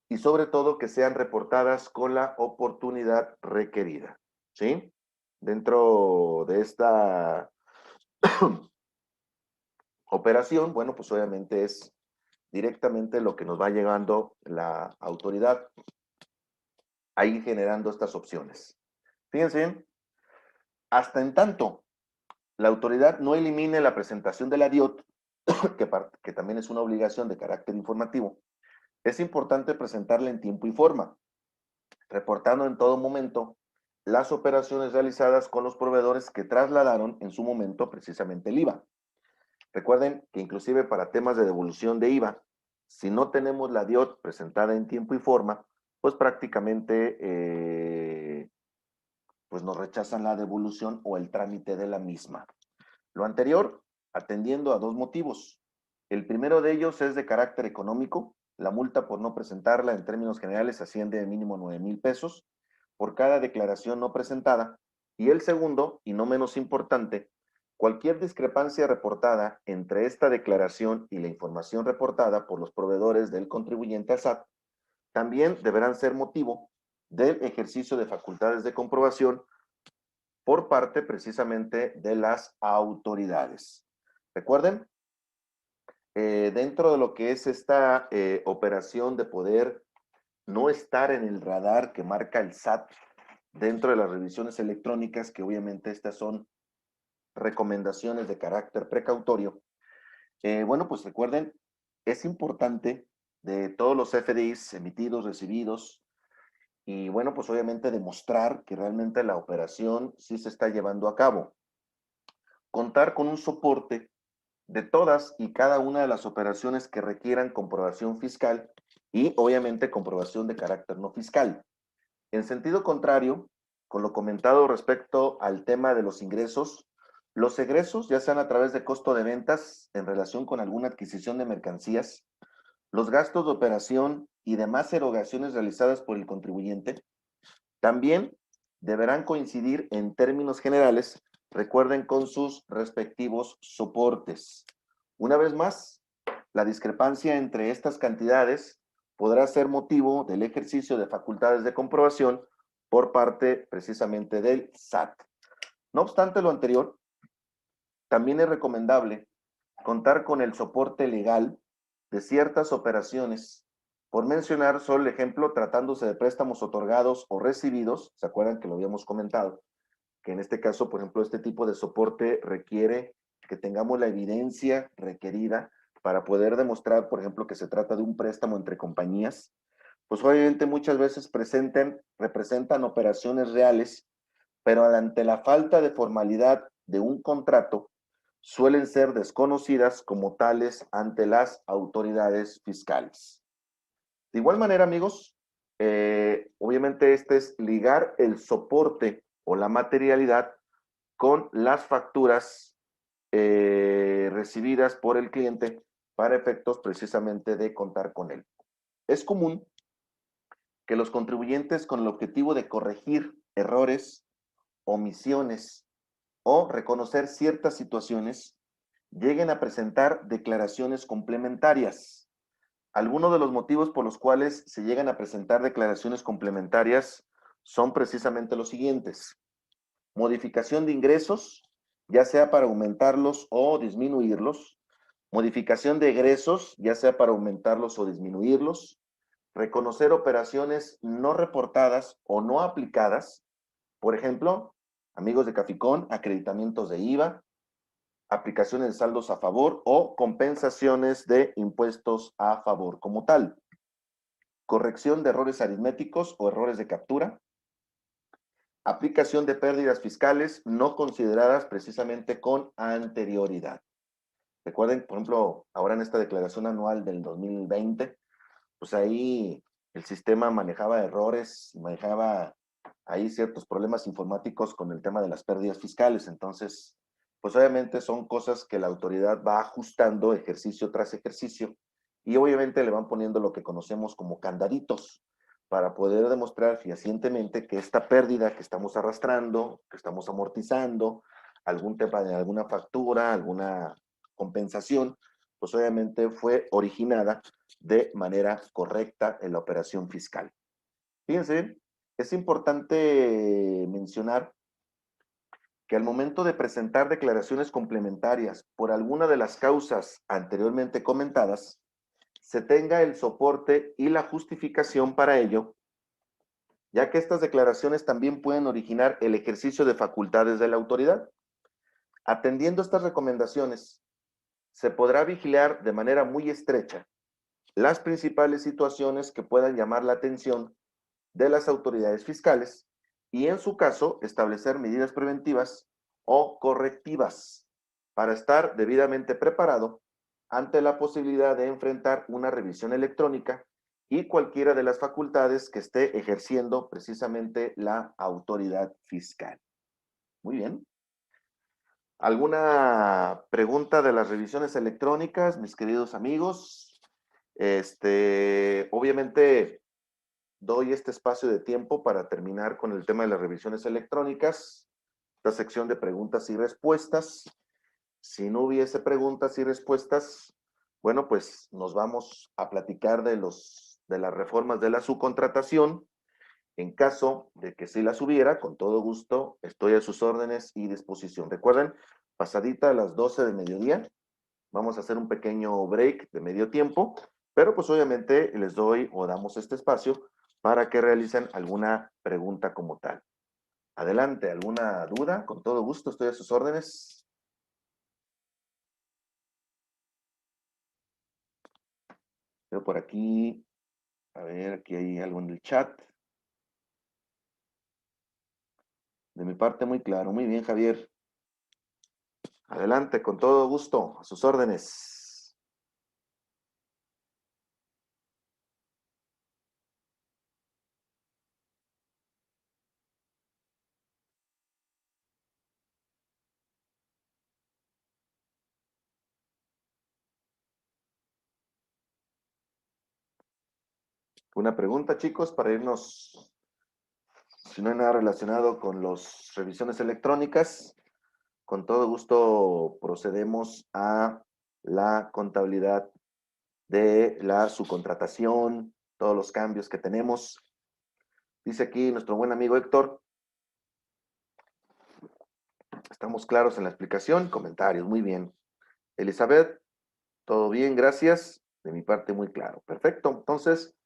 y sobre todo que sean reportadas con la oportunidad requerida, ¿sí? Dentro de esta operación, bueno, pues obviamente es directamente lo que nos va llegando la autoridad a ir generando estas opciones. Fíjense bien, hasta en tanto la autoridad no elimine la presentación de la DIOT, que también es una obligación de carácter informativo, es importante presentarla en tiempo y forma, reportando en todo momento las operaciones realizadas con los proveedores que trasladaron en su momento precisamente el IVA. Recuerden que inclusive para temas de devolución de IVA, si no tenemos la DIOT presentada en tiempo y forma, pues prácticamente pues nos rechazan la devolución o el trámite de la misma. Lo anterior, atendiendo a dos motivos. El primero de ellos es de carácter económico. La multa por no presentarla en términos generales asciende de mínimo 9,000 pesos por cada declaración no presentada. Y el segundo, y no menos importante, cualquier discrepancia reportada entre esta declaración y la información reportada por los proveedores del contribuyente a SAT también deberán ser motivo del ejercicio de facultades de comprobación por parte precisamente de las autoridades. Recuerden, dentro de lo que es esta operación de poder no estar en el radar que marca el SAT dentro de las revisiones electrónicas, que obviamente estas son recomendaciones de carácter precautorio, bueno, pues recuerden, es importante de todos los FDIs emitidos, recibidos, y bueno, pues obviamente demostrar que realmente la operación sí se está llevando a cabo. Contar con un soporte de todas y cada una de las operaciones que requieran comprobación fiscal y obviamente comprobación de carácter no fiscal. En sentido contrario, con lo comentado respecto al tema de los ingresos, los egresos, ya sean a través de costo de ventas en relación con alguna adquisición de mercancías, los gastos de operación y demás erogaciones realizadas por el contribuyente, también deberán coincidir en términos generales, recuerden, con sus respectivos soportes. Una vez más, la discrepancia entre estas cantidades podrá ser motivo del ejercicio de facultades de comprobación por parte precisamente del SAT. No obstante lo anterior, también es recomendable contar con el soporte legal de ciertas operaciones. Por mencionar solo el ejemplo, tratándose de préstamos otorgados o recibidos, ¿se acuerdan que lo habíamos comentado? Que en este caso, por ejemplo, este tipo de soporte requiere que tengamos la evidencia requerida para poder demostrar, por ejemplo, que se trata de un préstamo entre compañías. Pues obviamente muchas veces representan operaciones reales, pero ante la falta de formalidad de un contrato, suelen ser desconocidas como tales ante las autoridades fiscales. De igual manera, amigos, obviamente este es ligar el soporte o la materialidad con las facturas recibidas por el cliente para efectos precisamente de contar con él. Es común que los contribuyentes, con el objetivo de corregir errores, omisiones o reconocer ciertas situaciones, lleguen a presentar declaraciones complementarias. Algunos de los motivos por los cuales se llegan a presentar declaraciones complementarias son precisamente los siguientes: modificación de ingresos, ya sea para aumentarlos o disminuirlos; modificación de egresos, ya sea para aumentarlos o disminuirlos; reconocer operaciones no reportadas o no aplicadas, por ejemplo, amigos de Caficón, acreditamientos de IVA, aplicaciones de saldos a favor o compensaciones de impuestos a favor como tal; corrección de errores aritméticos o errores de captura; aplicación de pérdidas fiscales no consideradas precisamente con anterioridad. Recuerden, por ejemplo, ahora en esta declaración anual del 2020, pues ahí el sistema manejaba errores, manejaba ahí ciertos problemas informáticos con el tema de las pérdidas fiscales. Entonces, pues obviamente son cosas que la autoridad va ajustando ejercicio tras ejercicio y obviamente le van poniendo lo que conocemos como candaditos para poder demostrar fehacientemente que esta pérdida que estamos arrastrando, que estamos amortizando, algún tema de alguna factura, alguna compensación, pues obviamente fue originada de manera correcta en la operación fiscal. Fíjense, es importante mencionar que al momento de presentar declaraciones complementarias por alguna de las causas anteriormente comentadas, se tenga el soporte y la justificación para ello, ya que estas declaraciones también pueden originar el ejercicio de facultades de la autoridad. Atendiendo estas recomendaciones, se podrá vigilar de manera muy estrecha las principales situaciones que puedan llamar la atención de las autoridades fiscales y, en su caso, establecer medidas preventivas o correctivas para estar debidamente preparado ante la posibilidad de enfrentar una revisión electrónica y cualquiera de las facultades que esté ejerciendo precisamente la autoridad fiscal. Muy bien. ¿Alguna pregunta de las revisiones electrónicas, mis queridos amigos? Obviamente doy este espacio de tiempo para terminar con el tema de las revisiones electrónicas, esta sección de preguntas y respuestas. Si no hubiese preguntas y respuestas, bueno, pues nos vamos a platicar de las reformas de la subcontratación. En caso de que sí las hubiera, con todo gusto, estoy a sus órdenes y disposición. Recuerden, pasadita a las 12 de mediodía, vamos a hacer un pequeño break de medio tiempo, pero pues obviamente les doy o damos este espacio para que realicen alguna pregunta como tal. Adelante, ¿alguna duda? Con todo gusto, estoy a sus órdenes. Veo por aquí, a ver, aquí hay algo en el chat. De mi parte, muy claro. Muy bien, Javier. Adelante, con todo gusto, a sus órdenes. Una pregunta, chicos, para irnos, si no hay nada relacionado con las revisiones electrónicas, con todo gusto procedemos a la contabilidad de la subcontratación, todos los cambios que tenemos. Dice aquí nuestro buen amigo Héctor, estamos claros en la explicación, comentarios, muy bien. Elizabeth, todo bien, gracias. De mi parte, muy claro. Perfecto, entonces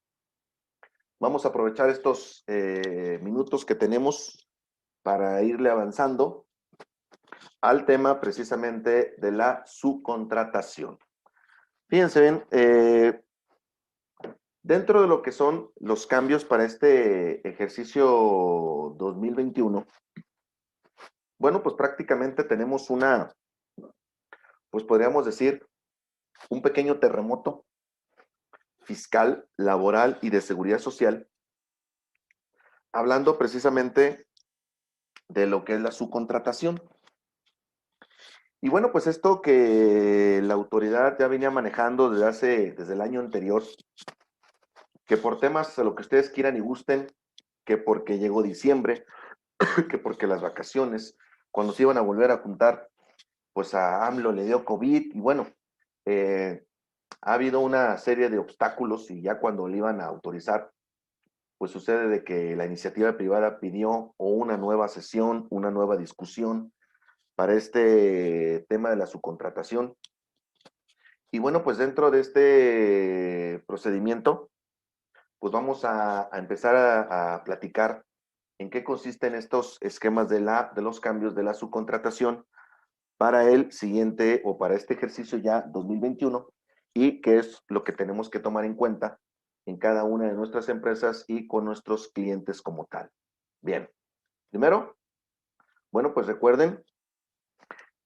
vamos a aprovechar estos minutos que tenemos para irle avanzando al tema precisamente de la subcontratación. Fíjense bien, dentro de lo que son los cambios para este ejercicio 2021, bueno, pues prácticamente tenemos pues podríamos decir, un pequeño terremoto fiscal, laboral y de seguridad social, hablando precisamente de lo que es la subcontratación. Y bueno, pues esto que la autoridad ya venía manejando desde el año anterior, que por temas a lo que ustedes quieran y gusten, que porque llegó diciembre, que porque las vacaciones, cuando se iban a volver a juntar, pues a AMLO le dio COVID y bueno, ha habido una serie de obstáculos y ya cuando le iban a autorizar, pues sucede de que la iniciativa privada pidió o una nueva sesión, una nueva discusión para este tema de la subcontratación. Y bueno, pues dentro de este procedimiento, pues vamos a empezar a platicar en qué consisten estos esquemas de los cambios de la subcontratación para el siguiente o para este ejercicio ya 2021 y qué es lo que tenemos que tomar en cuenta en cada una de nuestras empresas y con nuestros clientes como tal. Bien, primero, bueno, pues recuerden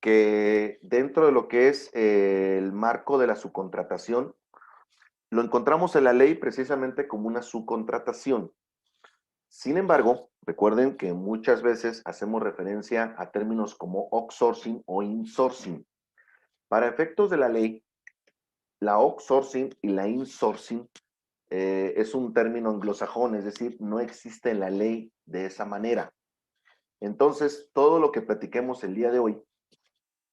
que dentro de lo que es el marco de la subcontratación, lo encontramos en la ley precisamente como una subcontratación. Sin embargo, recuerden que muchas veces hacemos referencia a términos como outsourcing o insourcing. Para efectos de la ley, la outsourcing y la insourcing es un término anglosajón, es decir, no existe en la ley de esa manera. Entonces, todo lo que platiquemos el día de hoy,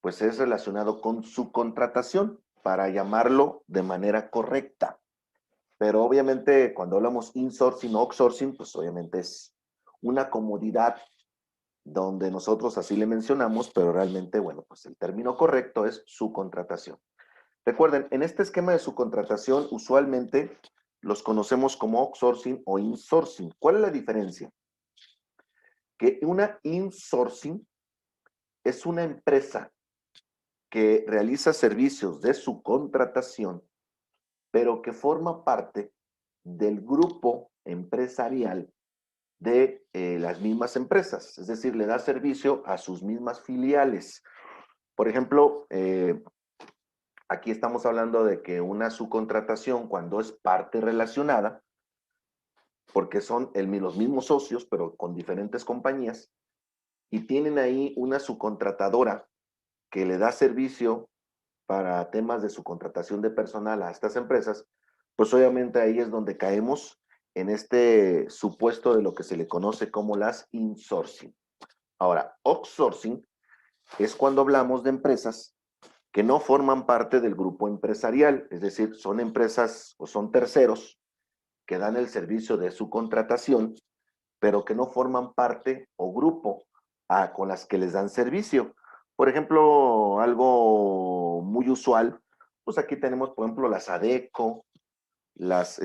pues es relacionado con su contratación, para llamarlo de manera correcta. Pero obviamente cuando hablamos insourcing o outsourcing, pues obviamente es una comodidad donde nosotros así le mencionamos, pero realmente, bueno, pues el término correcto es subcontratación. Recuerden, en este esquema de subcontratación, usualmente los conocemos como outsourcing o insourcing. ¿Cuál es la diferencia? Que una insourcing es una empresa que realiza servicios de subcontratación, pero que forma parte del grupo empresarial de las mismas empresas, es decir, le da servicio a sus mismas filiales. Por ejemplo, aquí estamos hablando de que una subcontratación, cuando es parte relacionada, porque son los mismos socios, pero con diferentes compañías, y tienen ahí una subcontratadora que le da servicio para temas de subcontratación de personal a estas empresas, pues obviamente ahí es donde caemos en este supuesto de lo que se le conoce como las insourcing. Ahora, outsourcing es cuando hablamos de empresas que no forman parte del grupo empresarial, es decir, son empresas o son terceros que dan el servicio de su contratación, pero que no forman parte o grupo con las que les dan servicio. Por ejemplo, algo muy usual, pues aquí tenemos, por ejemplo, las ADECO, las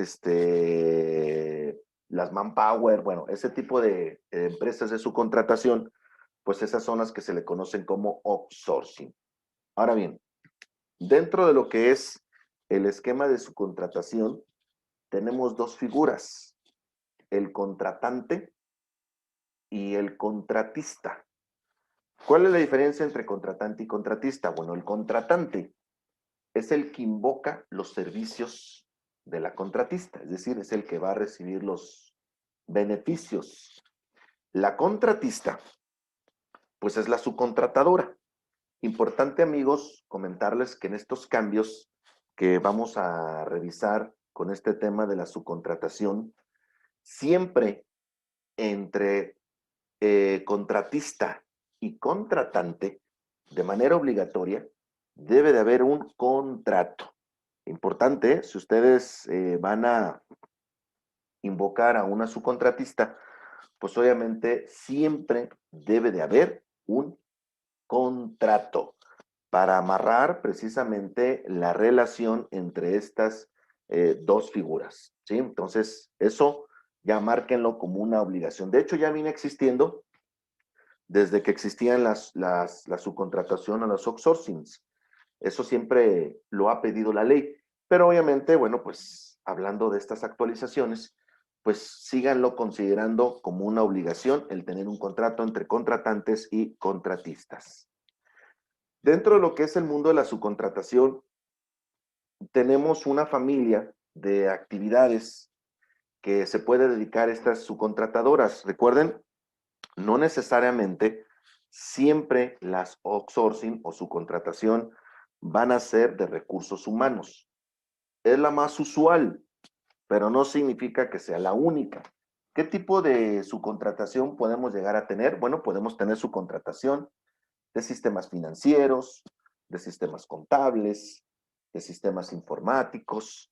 Manpower, bueno, ese tipo de empresas de subcontratación, pues esas son las que se le conocen como outsourcing. Ahora bien, dentro de lo que es el esquema de subcontratación, tenemos dos figuras, el contratante y el contratista. ¿Cuál es la diferencia entre contratante y contratista? Bueno, el contratante es el que invoca los servicios de la contratista, es decir, es el que va a recibir los beneficios. La contratista, pues es la subcontratadora. Importante, amigos, comentarles que en estos cambios que vamos a revisar con este tema de la subcontratación, siempre entre contratista y contratante, de manera obligatoria, debe de haber un contrato. Importante, si ustedes van a invocar a una subcontratista, pues obviamente siempre debe de haber un contrato para amarrar precisamente la relación entre estas dos figuras, ¿sí? Entonces, eso ya márquenlo como una obligación. De hecho, ya viene existiendo desde que existían la subcontratación o los outsourcings. Eso siempre lo ha pedido la ley. Pero obviamente, bueno, pues hablando de estas actualizaciones, pues síganlo considerando como una obligación el tener un contrato entre contratantes y contratistas. Dentro de lo que es el mundo de la subcontratación, tenemos una familia de actividades que se puede dedicar a estas subcontratadoras. Recuerden, no necesariamente siempre las outsourcing o subcontratación van a ser de recursos humanos. Es la más usual, pero no significa que sea la única. ¿Qué tipo de subcontratación podemos llegar a tener? Bueno, podemos tener subcontratación de sistemas financieros, de sistemas contables, de sistemas informáticos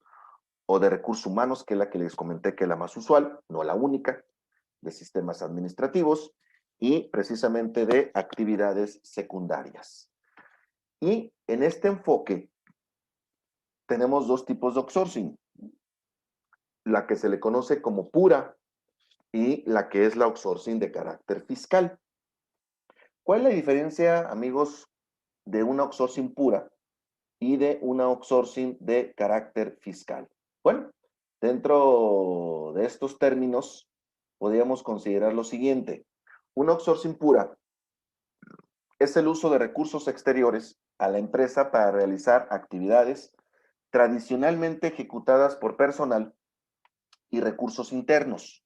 o de recursos humanos, que es la que les comenté que es la más usual, no la única, de sistemas administrativos y precisamente de actividades secundarias. Y en este enfoque tenemos dos tipos de outsourcing, la que se le conoce como pura y la que es la outsourcing de carácter fiscal. ¿Cuál es la diferencia, amigos, de una outsourcing pura y de una outsourcing de carácter fiscal? Bueno, dentro de estos términos podríamos considerar lo siguiente. Una outsourcing pura es el uso de recursos exteriores a la empresa para realizar actividades tradicionalmente ejecutadas por personal y recursos internos.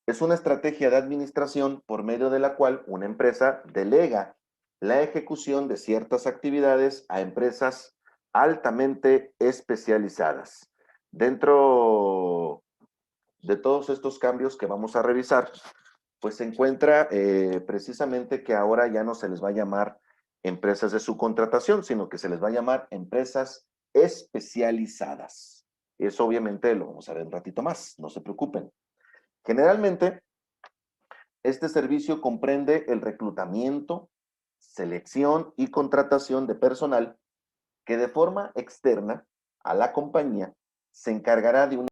Es una estrategia de administración por medio de la cual una empresa delega la ejecución de ciertas actividades a empresas altamente especializadas. Dentro de todos estos cambios que vamos a revisar, pues se encuentra precisamente que ahora ya no se les va a llamar empresas de subcontratación, sino que se les va a llamar empresas especializadas. Eso obviamente lo vamos a ver un ratito más, no se preocupen. Generalmente, este servicio comprende el reclutamiento, selección y contratación de personal que de forma externa a la compañía se encargará de una